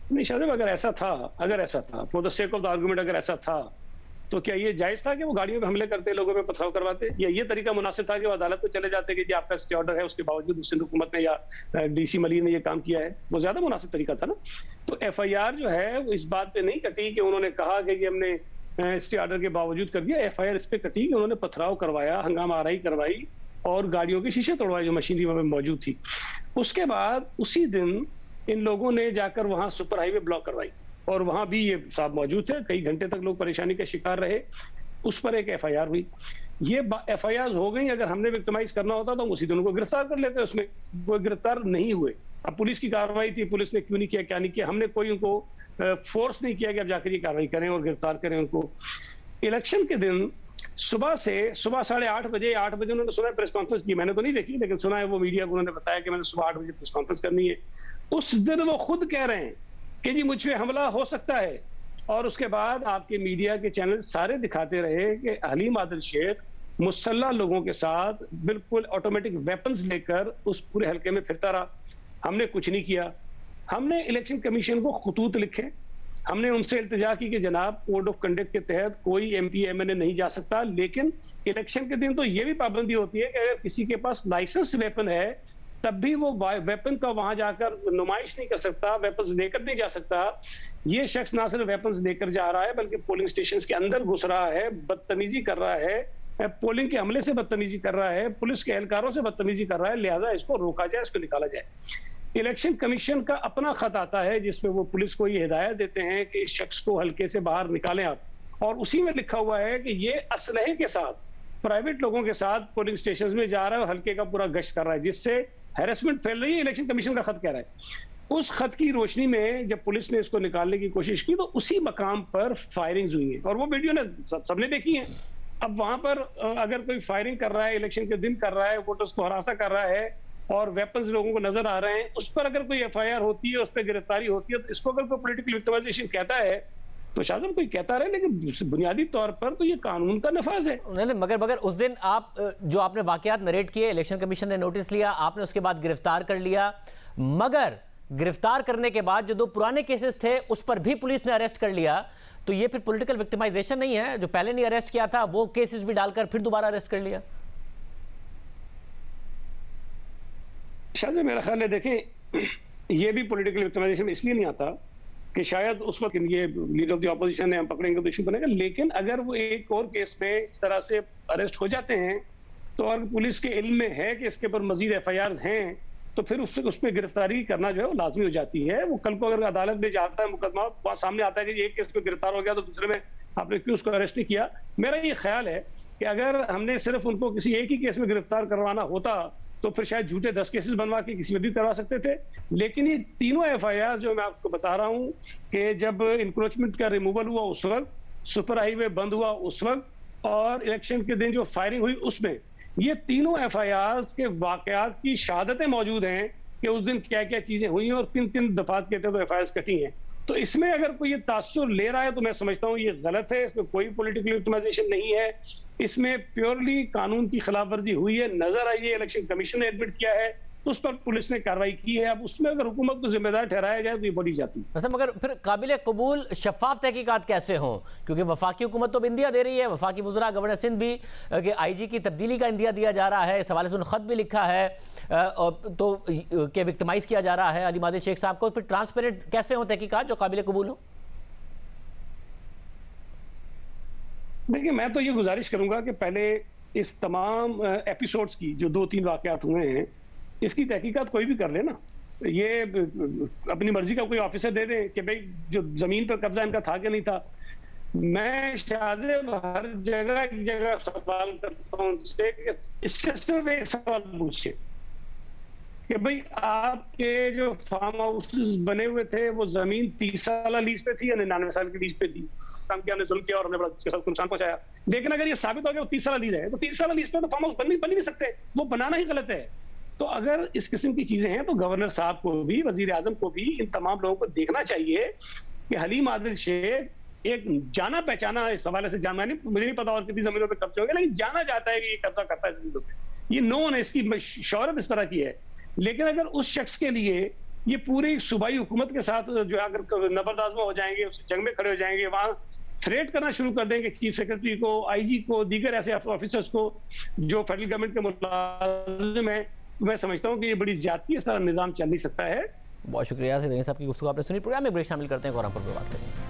[SPEAKER 5] नहीं शाहजेब, अगर ऐसा था for the sake of the argument, अगर ऐसा था तो क्या ये जायज था कि वो गाड़ियों पे हमले करते, लोगों पे पथराव करवाते, या ये तरीका मुनासिब था कि वो अदालत में चले जाते कि जी आपका स्टे ऑर्डर है, उसके बावजूद सिंध हुकूमत ने या DC मलिक ने ये काम किया है? वो ज्यादा मुनासिब तरीका था ना। तो FIR जो है वो इस बात पे नहीं कटी कि उन्होंने कहा कि जी हमने स्टे ऑर्डर के बावजूद कर दिया। FIR इस पे कटी कि उन्होंने पथराव करवाया, हंगामा आराई करवाई और गाड़ियों के शीशे तोड़वाए जो मशीनरी वहां मौजूद थी। उसके बाद उसी दिन इन लोगों ने जाकर वहां सुपर हाईवे ब्लॉक करवाई और वहां भी ये साहब मौजूद थे, कई घंटे तक लोग परेशानी का शिकार रहे। उस पर एक FIR हुई। ये FIRs हो गई। अगर हमने विक्टिमाइज करना होता तो हम उसी दिन उनको गिरफ्तार कर लेते। उसमें वो गिरफ्तार नहीं हुए। अब पुलिस की कार्रवाई थी, पुलिस ने क्यों नहीं किया, क्या नहीं किया, हमने कोई उनको फोर्स नहीं किया कि अब जाकर ये कार्रवाई करें और गिरफ्तार करें उनको। इलेक्शन के दिन सुबह 8:30 बजे उन्होंने सुना प्रेस कॉन्फ्रेंस की, मैंने तो नहीं देखी लेकिन सुना है, वो मीडिया को उन्होंने बताया कि मैंने सुबह 8 बजे प्रेस कॉन्फ्रेंस करनी है। उस दिन वो खुद कह रहे हैं कि जी मुझ पे हमला हो सकता है, और उसके बाद आपके मीडिया के चैनल सारे दिखाते रहे कि हलीम आदिल शेख मुसल्ला लोगों के साथ बिल्कुल ऑटोमेटिक वेपन्स लेकर उस पूरे हल्के में फिरता रहा। हमने कुछ नहीं किया। हमने इलेक्शन कमीशन को खतूत लिखे, हमने उनसे इल्तिजा की कि जनाब कोड ऑफ कंडक्ट के तहत कोई MP MNA नहीं जा सकता, लेकिन इलेक्शन के दिन तो ये भी पाबंदी होती है कि अगर किसी के पास लाइसेंस वेपन है तब भी वो वेपन का वहां जाकर नुमाइश नहीं कर सकता, वेपन्स लेकर नहीं जा सकता। ये शख्स ना सिर्फ वेपन्स लेकर जा रहा है बल्कि पोलिंग स्टेशन के अंदर घुस रहा है, बदतमीजी कर रहा है, पोलिंग के अमले से बदतमीजी कर रहा है, पुलिस के एहलकारों से बदतमीजी कर रहा है। लिहाजा इसको रोका जाए, इसको निकाला जाए। इलेक्शन कमीशन का अपना खत आता है जिसमें वो पुलिस को ये हिदायत देते हैं कि इस शख्स को हल्के से बाहर निकालें आप, और उसी में लिखा हुआ है कि ये असलहे के साथ प्राइवेट लोगों के साथ पोलिंग स्टेशन में जा रहा है और हल्के का पूरा गश्त कर रहा है, जिससे हैरेसमेंट फैल रही है। इलेक्शन कमीशन का खत कह रहा है। उस खत की रोशनी में जब पुलिस ने इसको निकालने की कोशिश की तो उसी मकाम पर फायरिंग्स हुई है, और वो वीडियो ने सबने देखी है। अब वहां पर अगर कोई फायरिंग कर रहा है, इलेक्शन के दिन कर रहा है, वोटर्स को हरासा कर रहा है और वेपन्स लोगों को नजर आ रहे हैं, उस पर अगर कोई FIR होती है, उस पर गिरफ्तारी होती है, तो इसको अगर कोई पॉलिटिकल विक्टिमाइजेशन कहता है तो शायद कोई कहता रहे, लेकिन बुनियादी तौर पर तो ये कानून का नफाज है।
[SPEAKER 1] नहीं, मगर उस दिन आप जो आपने वाकयात नरेट किए, इलेक्शन कमीशन ने नोटिस लिया, आपने उसके बाद गिरफ्तार कर लिया, मगर गिरफ्तार करने के बाद जो 2 पुराने केसेस थे उस पर भी पुलिस ने अरेस्ट कर लिया, तो ये फिर पॉलिटिकल विक्टिमाइजेशन नहीं है? जो पहले नहीं अरेस्ट किया था वो केसेस भी डालकर फिर दोबारा अरेस्ट कर लिया।
[SPEAKER 5] शायद मेरा ख्याल है, देखें, ये भी पॉलिटिकल विक्टिमाइजेशन में इसलिए नहीं आता कि शायद उस वक्त ये लीडर ऑफ द ऑपोजिशन है, हम पकड़ेंगे तो इशू बनेगा, लेकिन अगर वो एक और केस में इस तरह से अरेस्ट हो जाते हैं तो और पुलिस के इल्म में है कि इसके ऊपर मजीद FIR हैं तो फिर उस पर गिरफ्तारी करना जो है वो लाजमी हो जाती है। वो कल को अगर अदालत में जाता है मुकदमा, वहाँ सामने आता है कि एक केस में गिरफ्तार हो गया तो दूसरे में आपने क्यों उसको अरेस्ट नहीं किया। मेरा ये ख्याल है कि अगर हमने सिर्फ उनको किसी एक ही केस में गिरफ्तार करवाना होता तो फिर शायद झूठे 10 केसेस बनवा के किसी में भी करवा सकते थे, लेकिन ये तीनों FIR जो मैं आपको बता रहा हूँ कि जब इंक्रोचमेंट का रिमूवल हुआ उस वक्त, सुपर हाईवे बंद हुआ उस वक्त, और इलेक्शन के दिन जो फायरिंग हुई उसमें, ये तीनों FIR के वाकयात की शहादतें मौजूद हैं कि उस दिन क्या क्या चीजें हुई हैं और किन दफात के तहत FIR कटी हैं। तो इसमें अगर कोई ये तासुर ले रहा है तो मैं समझता हूँ ये गलत है, इसमें कोई पॉलिटिकल विक्टिमाइजेशन नहीं है, इसमें प्योरली कानून की खिलाफ वर्जी हुई है, नजर आई है, इलेक्शन कमीशन ने एडमिट किया है, उस पर पुलिस ने कार्रवाई की है। अब उसमें अगर हुकूमत को जिम्मेदार ठहराया जाए तो ये बढ़ी जाती है।
[SPEAKER 1] मगर फिर काबिल कबूल शफाफ तहकीकात कैसे हों, क्योंकि वफाकी हुकूमत तो इंदिया दे रही है, वफाकी वज़रा गवर्नर सिंध भी कि IG की तब्दीली का इंदिया दिया जा रहा है, इस हवाले से खत भी लिखा है तो कि विक्टिमाइज किया जा रहा है अली मादिल शेख साहब को। फिर ट्रांसपेरेंट कैसे हो तहकीकात जो काबिल कबूल हो?
[SPEAKER 5] देखिए, मैं तो ये गुजारिश करूंगा कि पहले इस तमाम एपिसोड्स की जो 2-3 वाकयात हुए हैं इसकी तहकीकात कोई भी कर ले ना। ये अपनी मर्जी का कोई ऑफिसर दे दे कि भाई जो जमीन पर कब्जा इनका था कि नहीं था। मैं शाहजेब हर जगह सवाल करता हूं उनसे, इससे सिर्फ एक सवाल पूछे कि भाई आपके जो फार्म हाउसेस बने हुए थे वो जमीन 30 साल लीज पे थी या 99 साल की लीज पे थी? काम किया, हमने जुल्म किया और हमने बड़ा इसके साथ नुकसान पहुंचाया, लेकिन अगर ये साबित हो गया वो 30 साल लीज है तो 30 साल लीज पे तो फार्म हाउस बन ही नहीं सकते, वो बनाना ही गलत है। तो अगर इस किस्म की चीजें हैं तो गवर्नर साहब को भी, वजीर आजम को भी, इन तमाम लोगों को देखना चाहिए कि हलीम आदिल शेख एक जाना पहचाना इस हवाले से, जाना नहीं, मुझे नहीं पता और कितनी जमीनों पे कब्जे होंगे, लेकिन जाना जाता है कि ये कब्जा करता है जमीनों पे, ये नोन है, इसकी शौहरत इस तरह की है। लेकिन अगर उस शख्स के लिए ये पूरी सूबाई हुकूमत के साथ जो अगर नबरदाजमा हो जाएंगे, उस जंग में खड़े हो जाएंगे, वहां थ्रेट करना शुरू कर देंगे चीफ सेक्रेटरी को, IG को, दीगर ऐसे ऑफिसर्स को जो फेडरल गवर्नमेंट के मुलाजिम हैं, तो मैं समझता हूँ कि ये बड़ी ज्यादती, इस तरह निजाम चल नहीं सकता है।
[SPEAKER 1] बहुत शुक्रिया सैयद साहब की गुफ्तगू आपने सुनी। प्रोग्राम में ब्रेक शामिल करते हैं, कोराम पर बात करेंगे।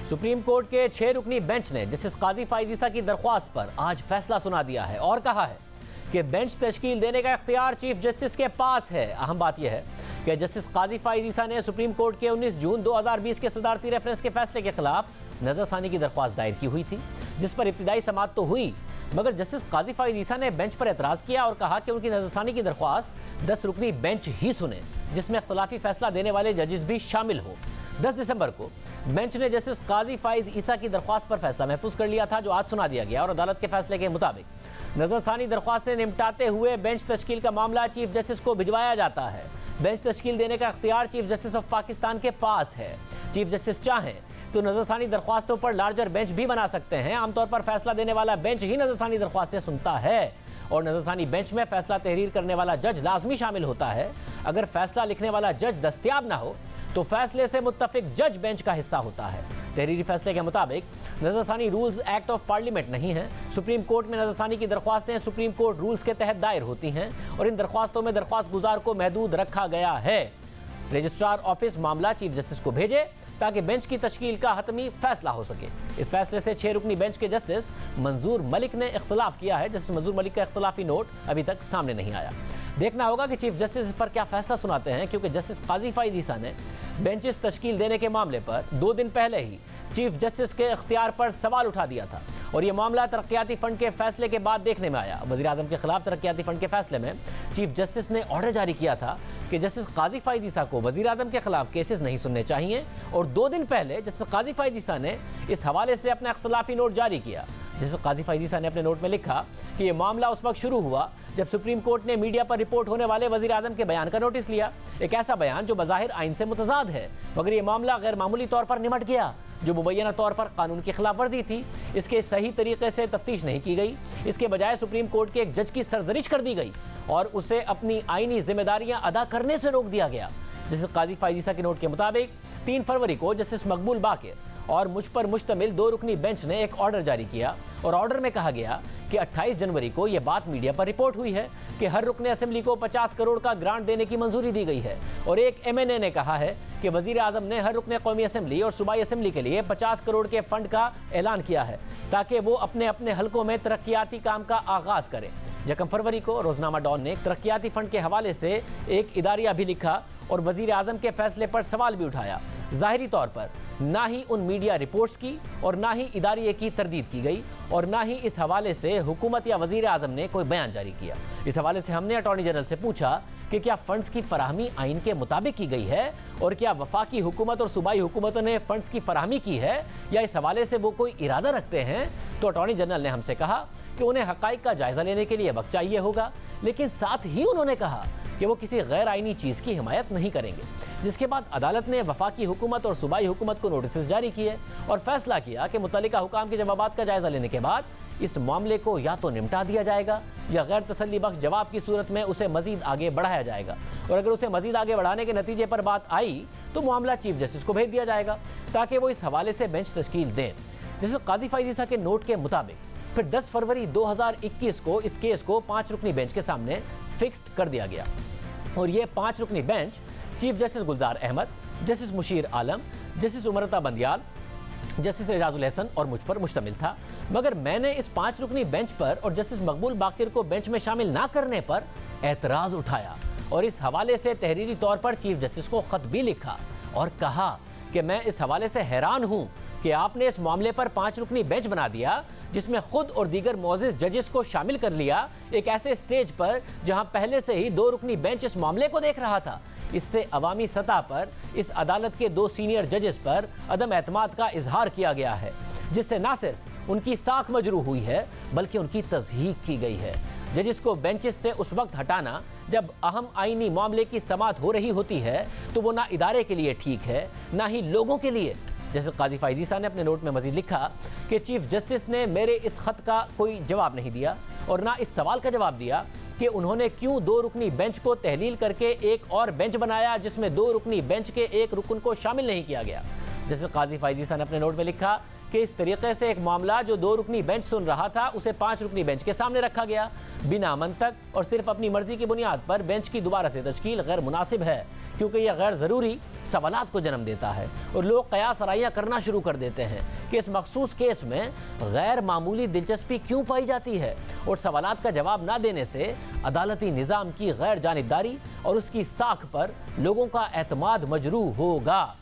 [SPEAKER 1] सुप्रीम कोर्ट के 6 रुकनी बेंच ने जस्टिस काजी फाइज ईसा की दरख्वास्त पर आज फैसला सुना दिया है और कहा है कि बेंच तश्कील देने का इख्तियार चीफ जस्टिस के पास है। अहम बात यह है कि जस्टिस काजी फाइज ईसा ने सुप्रीम कोर्ट के 19 जून 2020 के सदारती रेफरेंस के फैसले के खिलाफ नजरसानी की दरख्वास्त दायर की हुई थी, जिस पर इब्तिदाई समाअत तो हुई, मगर जस्टिस काजी फाइज ईसा ने बेंच पर एतराज़ किया और कहा कि उनकी नजरसानी की दरख्वास्त 10 रुकनी बेंच ही सुने, जिसमें इख्तलाफी फैसला देने वाले जजेस भी शामिल हो। 10 दिसंबर को बेंच ने जस्टिस काजी फाइज ईसा की दरख्वास्त पर फैसला महफूज कर लिया था, जो आज सुना दिया गया और अदालत के फैसले के मुताबिक नजरसानी दरख्वास्तें निपटाते हुए बेंच तश्कील का मामला चीफ जस्टिस को भिजवाया जाता है। बेंच तश्कील देने का इख्तियार चीफ जस्टिस ऑफ पाकिस्तान के पास है। चीफ जस्टिस चाहें तो नजरसानी दरख्वास्तों पर लार्जर बेंच भी बना सकते हैं। आमतौर पर फैसला देने वाला बेंच ही नजरसानी दरख्वास्तें सुनता है और नजरसानी बेंच में फैसला तहरीर करने वाला जज लाजमी शामिल होता है। अगर फैसला लिखने वाला जज दस्तयाब ना हो तो फैसले से मुत्तफिक जज बेंच का हिस्सा होता है। तहरीरी फैसले के मुताबिक नजरसानी रूल्स एक्ट ऑफ पार्लियामेंट नहीं है। सुप्रीम कोर्ट में नजरसानी की दरख्वास्तें सुप्रीम कोर्ट रूल्स के तहत दायर होती हैं और इन दरख्वास्तों में दरख्वास्त गुजार को महदूद रखा गया है। रजिस्ट्रार ऑफिस मामला चीफ जस्टिस को भेजे ताकि बेंच की तश्कील का हतमी फैसला हो सके। इस फैसले से 6 रुकनी बेंच के जस्टिस मंजूर मलिक ने इख्तलाफ किया है। जस्टिस मंजूर मलिक का इख्तलाफी नोट अभी तक सामने नहीं आया। देखना होगा कि चीफ जस्टिस इस पर क्या फैसला सुनाते हैं, क्योंकि जस्टिस काजी फाइज ईसा ने बेंचेस तश्कील देने के मामले पर 2 दिन पहले ही चीफ जस्टिस के इख्तियार पर सवाल उठा दिया था और यह मामला तरक्याती फंड के फैसले के बाद देखने में आया। वज़ीर आज़म के खिलाफ तरक्याती फंड के फैसले में चीफ जस्टिस ने ऑर्डर जारी किया था कि जस्टिस काजी फाइज ईसा को वज़ीर आज़म के खिलाफ केसेस नहीं सुनने चाहिए और 2 दिन पहले जस्टिस काजी फाइज ईसा ने इस हवाले से अपना इख्तलाफी नोट जारी किया। जस्टिस काजी फाइज ईसा ने अपने नोट में लिखा कि यह मामला उस वक्त शुरू हुआ जब सुप्रीम कोर्ट ने मीडिया पर रिपोर्ट होने वाले वज़ीर आज़म के बयान का नोटिस लिया। एक ऐसा बयान जो बज़ाहिर आइन से मुतज़ाद है, मगर यह मामला गैर मामूली तौर पर निमट गया जो मुबैना तौर पर कानून की खिलाफ वर्जी थी। इसके सही तरीके से तफ्तीश नहीं की गई। इसके बजाय सुप्रीम कोर्ट के एक जज की सरजरिश कर दी गई और उसे अपनी आइनी जिम्मेदारियां अदा करने से रोक दिया गया। जस्टिस काजी फाइज ईसा के नोट के मुताबिक 3 फरवरी को जस्टिस मकबूल बाकिर और मुझ पर मुश्तमिल 2 रुकनी बेंच ने एक ऑर्डर जारी किया और ऑर्डर में कहा गया कि 28 जनवरी को यह बात मीडिया पर रिपोर्ट हुई है कि हर रुकने असेंबली को 50 करोड़ का ग्रांट देने की मंजूरी दी गई है और एक MNA ने कहा है कि वज़ीर आज़म ने हर रुकने कौमी असेंबली और सूबाई असेंबली के लिए 50 करोड़ के फंड का ऐलान किया है ताकि वो अपने अपने हलकों में तरक्याती काम का आगाज करें। 1 फरवरी को रोजनामा डॉन ने तरक्याती फंड के हवाले से एक इदारिया भी लिखा और वज़ीर आज़म के फैसले पर सवाल भी उठाया। ज़ाहिरी तौर पर ना ही उन मीडिया रिपोर्ट्स की और ना ही इदारिये की तरदीद की गई और ना ही इस हवाले से हुकूमत या वज़ीर आज़म ने कोई बयान जारी किया। इस हवाले से हमने अटॉर्नी जनरल से पूछा कि क्या फंड्स की फराहमी आइन के मुताबिक की गई है और क्या वफाकी हुकूमत और सूबाई हुकूमतों ने फंड्स की फराहमी की है या इस हवाले से वो कोई इरादा रखते हैं। तो अटॉर्नी जनरल ने हमसे कहा कि उन्हें हक़ाइक़ का जायज़ा लेने के लिए वक्त चाहिए होगा, लेकिन साथ ही उन्होंने कहा कि वो किसी गैर आइनी चीज़ की हिमायत नहीं करेंगे। जिसके बाद अदालत ने वफाकी हुकूमत और सूबाई हुकूमत को नोटिस जारी किए और फैसला किया कि मुतल्लिका हुकाम के जवाबात का जायज़ा लेने के बाद इस मामले को या तो निपटा दिया जाएगा या गैर तसल्ली बख्श जवाब की सूरत में उसे मजीद आगे बढ़ाया जाएगा और अगर उसे मजीद आगे बढ़ाने के नतीजे पर बात आई तो मामला चीफ जस्टिस को भेज दिया जाएगा ताकि वो इस हवाले से बेंच तश्कील दें। जैसे काजी फाइज ईसा के नोट के मुताबिक फिर 10 फरवरी 2021 को इस केस को 5 रुकनी बेंच के सामने फिक्स्ड कर दिया गया और ये 5 रुकनी बेंच चीफ जस्टिस गुलजार अहमद, जस्टिस मुशीर आलम, जस्टिस उमरता बंदियाल, जस्टिस एजाजुल हसन और मुझ पर मुश्तमिल था। मगर मैंने इस 5 रुकनी बेंच पर और जस्टिस मकबूल बाकिर को बेंच में शामिल ना करने पर एतराज़ उठाया और इस हवाले से तहरीरी तौर पर चीफ जस्टिस को ख़त भी लिखा और कहा कि मैं इस हवाले से हैरान हूं कि आपने इस मामले पर 5 रुकनी बेंच बना दिया जिसमें खुद और दीगर मोअज़्ज़िज़ जजेस को शामिल कर लिया एक ऐसे स्टेज पर जहां पहले से ही 2 रुकनी बेंच इस मामले को देख रहा था। इससे अवामी सतह पर इस अदालत के 2 सीनियर जजेस पर अदम एतमाद का इजहार किया गया है, जिससे ना सिर्फ उनकी साख मजरू हुई है बल्कि उनकी तज़हीक की गई है। जजेस को बेंचेस से उस वक्त हटाना जब अहम आईनी मामले की समाअत हो रही होती है तो वो ना इदारे के लिए ठीक है ना ही लोगों के लिए। जैसे काजी फाइज ईसा ने अपने नोट में मजीद लिखा कि चीफ जस्टिस ने मेरे इस खत का कोई जवाब नहीं दिया और ना इस सवाल का जवाब दिया कि उन्होंने क्यों 2 रुकनी बेंच को तहलील करके एक और बेंच बनाया जिसमें 2 रुकनी बेंच के एक रुकन को शामिल नहीं किया गया। जैसे काजी फाइज ईसा ने अपने नोट में लिखा कि इस तरीके से एक मामला जो 2 रुकनी बेंच सुन रहा था उसे 5 रुकनी बेंच के सामने रखा गया बिना मंतक और सिर्फ अपनी मर्जी की बुनियाद पर बेंच की दोबारा से तश्कील गैर मुनासिब है क्योंकि यह गैर ज़रूरी सवालात को जन्म देता है और लोग कयास आराइयाँ करना शुरू कर देते हैं कि इस मखसूस केस में गैर मामूली दिलचस्पी क्यों पाई जाती है और सवालात का जवाब ना देने से अदालती निज़ाम की गैर जानिबदारी और उसकी साख पर लोगों का एतमाद मजरूह होगा।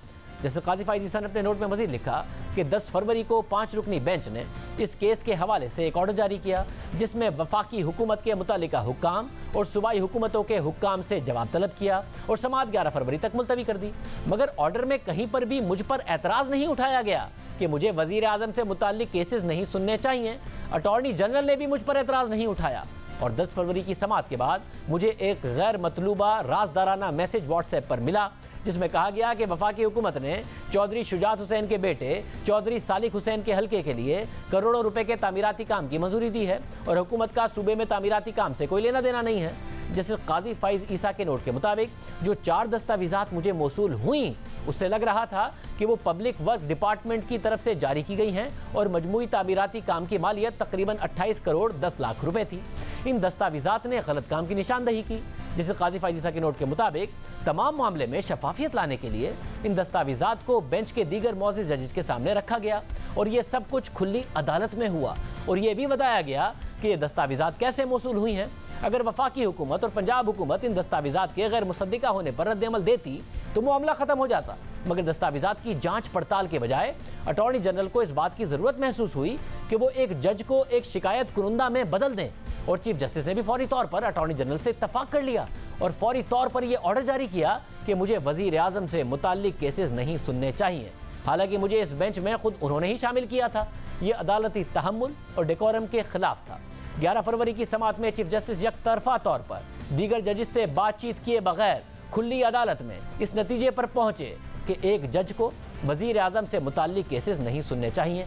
[SPEAKER 1] जैसे काजी फाइज ईसा ने अपने नोट में मजीद लिखा कि 10 फरवरी को 5 रुकनी बेंच ने इस केस के हवाले से एक ऑर्डर जारी किया जिसमें वफाकी हुकूमत के मुतालिका हुक्काम और सूबाई हुकूमतों के हुक्काम से जवाब तलब किया और समाअत 11 फरवरी तक मुलतवी कर दी। मगर ऑर्डर में कहीं पर भी मुझ पर एतराज़ नहीं उठाया गया कि मुझे वजीर आजम से मुताल्लिक केसेस नहीं सुनने चाहिए। अटॉर्नी जनरल ने भी मुझ पर एतराज़ नहीं उठाया और 10 फरवरी की समाअत के बाद मुझे एक गैर मतलूबा राजदाराना मैसेज व्हाट्सएप पर मिला जिसमें कहा गया कि वफाकी हुकूमत ने चौधरी शुजात हुसैन के बेटे चौधरी सालिक हुसैन के हल्के के लिए करोड़ों रुपए के तामीराती काम की मंजूरी दी है और हुकूमत का सूबे में तामीराती काम से कोई लेना देना नहीं है। जैसे काजी फाइज ईसा के नोट के मुताबिक जो 4 दस्तावेजात मुझे मौसूल हुई उससे लग रहा था कि वो पब्लिक वर्क डिपार्टमेंट की तरफ से जारी की गई हैं और मजमूई तामीराती काम की मालियत तकरीबन 28 करोड़ 10 लाख रुपए थी। इन दस्तावेजात ने गलत काम की निशानदही की। जिसे काजी फाइज ईसा के नोट के मुताबिक तमाम मामले में शफाफियत लाने के लिए इन दस्तावेजात को बेंच के दीगर मौजूद जजेस के सामने रखा गया और ये सब कुछ खुली अदालत में हुआ और ये भी बताया गया कि ये दस्तावेजात कैसे मौसूल हुई हैं। अगर वफाकी हुकूमत और पंजाब हुकूमत इन दस्तावेजात के गैर मुसद्दिका होने पर रद्द-ए-अमल देती तो मामला खत्म हो जाता, मगर दस्तावेजात की जांच पड़ताल के बजाय अटॉर्नी जनरल को इस बात की जरूरत महसूस हुई कि वो एक जज को एक शिकायत कुरुंदा में बदल दें और चीफ जस्टिस ने भी फौरी तौर पर अटॉर्नी जनरल से इत्तफाक कर लिया और फौरी तौर पर यह ऑर्डर जारी किया कि मुझे वजीर आजम से मुताल्लिक केसेस नहीं सुनने चाहिए। हालांकि मुझे इस बेंच में खुद उन्होंने ही शामिल किया था। ये अदालती तहम्मुल और डेकोरम के खिलाफ था। 11 फरवरी की समाअत में चीफ जस्टिस यकतरफा तौर पर दीगर जजेस से बातचीत किए बगैर खुली अदालत में इस नतीजे पर पहुंचे कि एक जज को वजीर आजम से मुताल्लिक केसेस नहीं सुनने चाहिए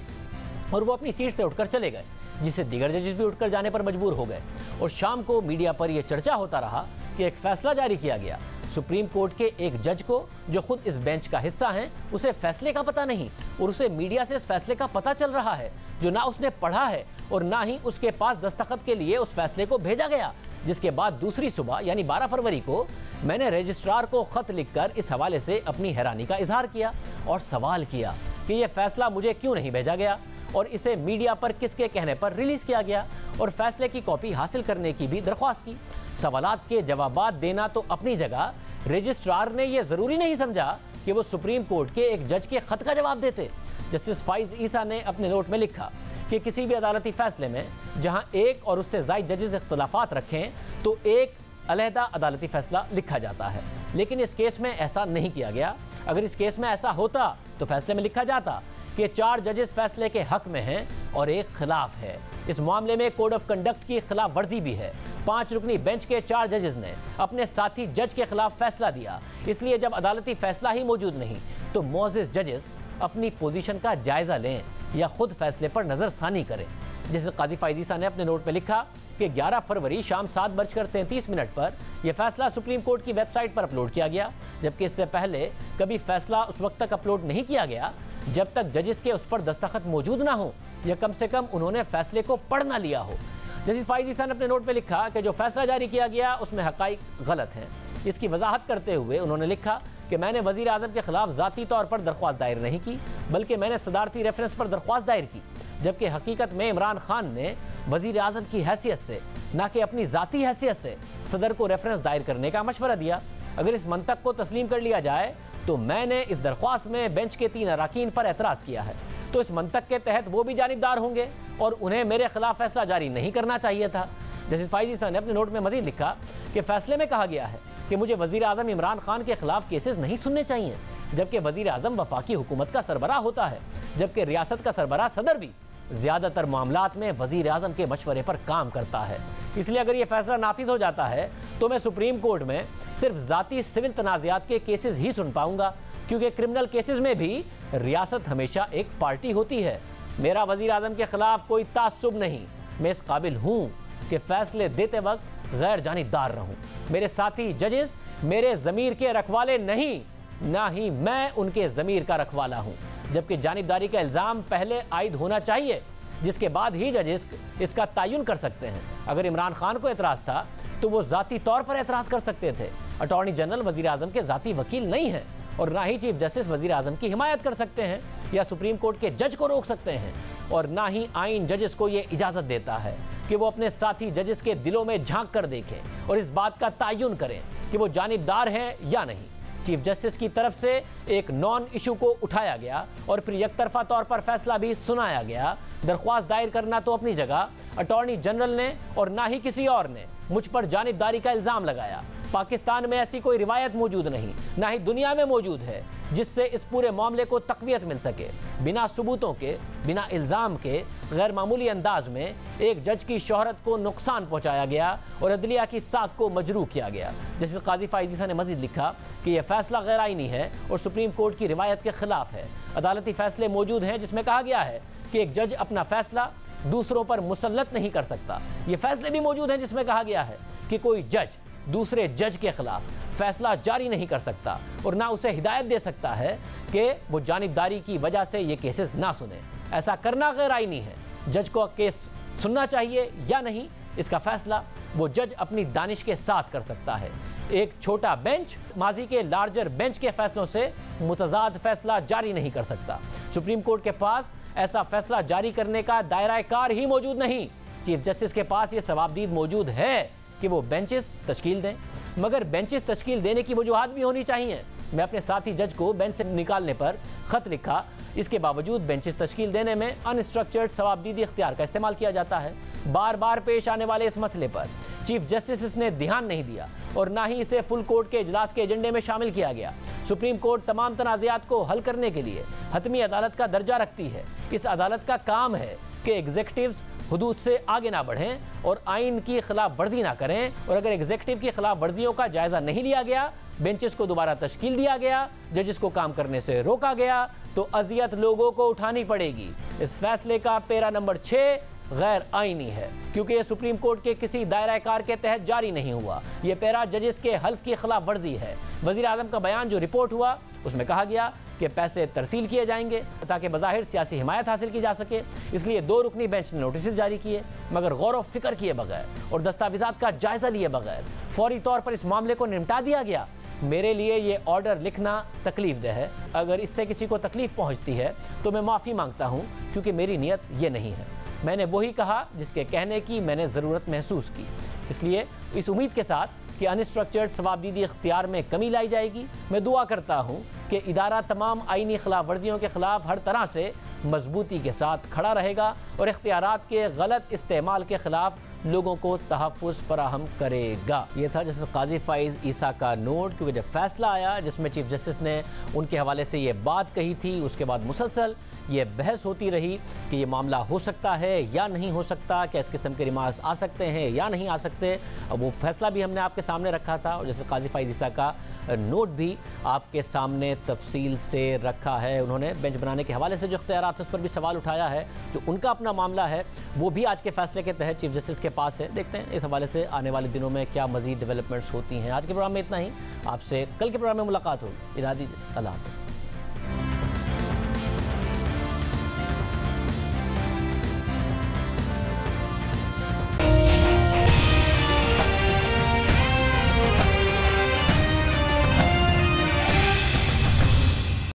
[SPEAKER 1] और वो अपनी सीट से उठकर चले गए, जिससे दीगर जजेस भी उठकर जाने पर मजबूर हो गए। और शाम को मीडिया पर यह चर्चा होता रहा कि एक फैसला जारी किया गया सुप्रीम कोर्ट के एक जज को जो खुद इस बेंच का हिस्सा हैं, उसे फैसले का पता नहीं और उसे मीडिया से इस फैसले का पता चल रहा है जो ना उसने पढ़ा है और ना ही उसके पास दस्तखत के लिए उस फैसले को भेजा गया। जिसके बाद दूसरी सुबह यानी 12 फरवरी को मैंने रजिस्ट्रार को खत लिखकर इस हवाले से अपनी हैरानी का इजहार किया और सवाल किया कि यह फैसला मुझे क्यों नहीं भेजा गया और इसे मीडिया पर किसके कहने पर रिलीज किया गया और फैसले की कॉपी हासिल करने की भी दरख्वास्त की। सवालात के जवाबात देना तो अपनी जगह, रजिस्ट्रार ने यह जरूरी नहीं समझा कि वो सुप्रीम कोर्ट के एक जज के खत का जवाब देते। जस्टिस फाइज ईसा ने अपने नोट में लिखा कि किसी भी अदालती फैसले में जहां एक और उससे ज़ायद जजेस इख्तलाफात रखें तो एक अलहदा अदालती फैसला लिखा जाता है, लेकिन इस केस में ऐसा नहीं किया गया। अगर इस केस में ऐसा होता तो फैसले में लिखा जाता कि 4 जजेस फैसले के हक में हैं और एक खिलाफ है। इस मामले में कोड ऑफ कंडक्ट की खिलाफ वर्जी भी है। 5 रुकनी बेंच के 4 जजेस ने अपने साथी जज के खिलाफ फैसला दिया, इसलिए जब अदालती फैसला ही मौजूद नहीं तो मौजूद जजेस अपनी पोजीशन का जायजा लें या खुद फैसले पर नजरसानी करें। जिसे काजी फाइज ईसा ने अपने नोट में लिखा कि 11 फरवरी शाम 7:33 पर यह फैसला सुप्रीम कोर्ट की वेबसाइट पर अपलोड किया गया, जबकि इससे पहले कभी फैसला उस वक्त तक अपलोड नहीं किया गया जब तक जजेस के उस पर दस्तखत मौजूद ना हो या कम से कम उन्होंने फैसले को पढ़ ना लिया हो। जस्टिस फाइज ईसा ने अपने नोट में लिखा कि जो फैसला जारी किया गया उसमें हकाइक गलत हैं। इसकी वजाहत करते हुए उन्होंने लिखा कि मैंने वजीर आजम के खिलाफ ज़ाती तौर पर दरख्वास्त दायर नहीं की, बल्कि मैंने सदारती रेफरेंस पर दरख्वास्त दायर की, जबकि हकीकत में इमरान खान ने वजीर आजम की हैसियत से ना कि अपनी ज़ाती हैसियत से सदर को रेफरेंस दायर करने का मशवरा दिया। अगर इस मंतक को तस्लीम कर लिया जाए तो मैंने इस दरख्वास्त में बेंच के 3 अराकीन पर एतराज़ किया है, तो इस मंतक के तहत वो भी जानिबदार होंगे और उन्हें मेरे खिलाफ फैसला जारी नहीं करना चाहिए था। जस्टिस फाइज ईसा ने अपने नोट में मजीद लिखा कि फैसले में कहा गया है कि मुझे वजीर आजम इमरान खान के खिलाफ केसेस नहीं सुनने चाहिए, जबकि वजीर आजम वफाकी हुकूमत का सरबराह होता है, जबकि रियासत का सरबराह सदर भी ज्यादातर मामलात में वजीर आजम के मशवरे पर काम करता है। इसलिए अगर यह फैसला नाफिज हो जाता है तो मैं सुप्रीम कोर्ट में सिर्फ जाती सिविल तनाज़ात के केसेस ही सुन पाऊंगा, क्योंकि क्रिमिनल केसेस में भी रियासत हमेशा एक पार्टी होती है। मेरा वजीर आजम के खिलाफ कोई तासुब नहीं, मैं इस काबिल हूँ कि फैसले देते वक्त गैर जानिबदार रहूँ। मेरे साथी जजेस मेरे ज़मीर के रखवाले नहीं, ना ही मैं उनके ज़मीर का रखवाला हूँ, जबकि जानिबदारी का इल्ज़ाम पहले आयद होना चाहिए, जिसके बाद ही जजेस इसका तयन कर सकते हैं। अगर इमरान खान को एतराज़ था तो वो ज़ाती तौर पर एतराज़ कर सकते थे। अटॉर्नी जनरल वज़ीर आज़म के ज़ाती वकील नहीं है और ना ही चीफ जस्टिस वज़ीर आज़म की हिमायत कर सकते हैं या सुप्रीम कोर्ट के जज को रोक सकते हैं, और ना ही आइन जजेस को ये इजाज़त देता है कि वो अपने साथी जजेस के दिलों में झांक कर देखें और इस बात का तयन करें कि वो जानिबदार हैं या नहीं। चीफ जस्टिस की तरफ से एक नॉन इशू को उठाया गया और फिर एकतरफा तौर पर फैसला भी सुनाया गया। दरख्वास्त दायर करना तो अपनी जगह, अटॉर्नी जनरल ने और ना ही किसी और ने मुझ पर जानिबदारी का इल्ज़ाम लगाया। पाकिस्तान में ऐसी कोई रिवायत मौजूद नहीं, ना ही दुनिया में मौजूद है, जिससे इस पूरे मामले को तक़वियत मिल सके। बिना सबूतों के, बिना इल्ज़ाम के, गैर मामूली अंदाज में एक जज की शोहरत को नुकसान पहुंचाया गया और अदलिया की साख को मजरूह किया गया। जस्टिस काजी फाइज़ ईसा ने मज़ीद लिखा कि यह फैसला गैर आईनी है और सुप्रीम कोर्ट की रिवायत के खिलाफ है। अदालती फैसले मौजूद हैं जिसमें कहा गया है कि एक जज अपना फैसला दूसरों पर मुसल्लत नहीं कर सकता। ये फैसले भी मौजूद हैं जिसमें कहा गया है कि कोई जज दूसरे जज के खिलाफ फैसला जारी नहीं कर सकता और ना उसे हिदायत दे सकता है कि वो जानिबदारी की वजह से ये केसेस ना सुने। ऐसा करना गैर आईनी है। जज को केस सुनना चाहिए या नहीं, इसका फैसला वो जज अपनी दानिश के साथ कर सकता है। एक छोटा बेंच माजी के लार्जर बेंच के फैसलों से मुतजाद फैसला जारी नहीं कर सकता। सुप्रीम कोर्ट के पास ऐसा फैसला जारी करने का दायरा कार ही मौजूद नहीं। चीफ जस्टिस के पास ये सवाबदीद मौजूद है कि वो बेंचेस तश्कील दें, मगर बेंचेस तश्कील देने की वजूहात भी होनी चाहिए। मैं अपने साथी जज को बेंच से निकालने पर खत लिखा, इसके बावजूद बेंचेस तश्कील देने में अनस्ट्रक्चर्ड सवाबदीदी इख्तियार का इस्तेमाल किया जाता है। बार बार पेश आने वाले इस मसले पर चीफ जस्टिस ने ध्यान नहीं दिया और ना ही इसे फुल कोर्ट के इजलास के एजेंडे में शामिल किया गया। सुप्रीम कोर्ट तमाम तनाज़ात को हल करने के लिए हतमी अदालत का दर्जा रखती है। इस अदालत का काम है कि एग्जीक्यूटिव्स हुदूद से आगे ना बढ़ें और आइन की खिलाफ वर्जी ना करें, और अगर एग्जीक्यूटिव की खिलाफ वर्जियों का जायजा नहीं लिया गया, बेंचेस को दोबारा तश्कील दिया गया, जजेस को काम करने से रोका गया, तो अजियत लोगों को उठानी पड़ेगी। इस फैसले का पैरा नंबर 6 गैर आईनी है क्योंकि यह सुप्रीम कोर्ट के किसी दायरा कार के तहत जारी नहीं हुआ। यह पैरा जजेस के हल्फ की खिलाफ वर्जी है। वजीर आजम का बयान जो रिपोर्ट हुआ उसमें कहा गया कि पैसे तरसील किए जाएंगे ताकि बज़ाहिर सियासी हिमायत हासिल की जा सके। इसलिए 2 रुकनी बेंच ने नोटिस जारी किए, मगर गौर व फिक्र किए बगैर और दस्तावेज़ात का जायजा लिए बगैर फौरी तौर पर इस मामले को निपटा दिया गया। मेरे लिए ये ऑर्डर लिखना तकलीफ दह है। अगर इससे किसी को तकलीफ पहुंचती है तो मैं माफ़ी मांगता हूं, क्योंकि मेरी नीयत ये नहीं है। मैंने वही कहा जिसके कहने की मैंने ज़रूरत महसूस की। इसलिए इस उम्मीद के साथ कि अनस्ट्रक्चर्ड सवाबदीदी इख्तियार में कमी लाई जाएगी, मैं दुआ करता हूँ कि इदारा तमाम आइनी खिलाफ वर्जियों के खिलाफ हर तरह से मजबूती के साथ खड़ा रहेगा और इख्तियारात के गलत इस्तेमाल के खिलाफ लोगों को तहफ़्फ़ुज़ फराहम करेगा। ये था जस्टिस काजी फाइज़ ईसा का नोट, क्योंकि जब फैसला आया जिसमें चीफ जस्टिस ने उनके हवाले से ये बात कही थी, उसके बाद मुसलसल ये बहस होती रही कि ये मामला हो सकता है या नहीं हो सकता, क्या इस किस्म के रिमार्क्स आ सकते हैं या नहीं आ सकते। अब वो फैसला भी हमने आपके सामने रखा था और जैसे काजी फाइज़ ईसा का नोट भी आपके सामने तफसील से रखा है। उन्होंने बेंच बनाने के हवाले से जो इख्तियारात उस पर भी सवाल उठाया है, जो उनका अपना मामला है वो भी आज के फैसले के तहत चीफ जस्टिस के पास है। देखते हैं इस हवाले से आने वाले दिनों में क्या मज़ीद डेवलपमेंट्स होती हैं। आज के प्रोग्राम में इतना ही, आपसे कल के प्रोग्राम में मुलाकात होगी। इजाज़त दीजिए, अल्लाह हाफ़िज़।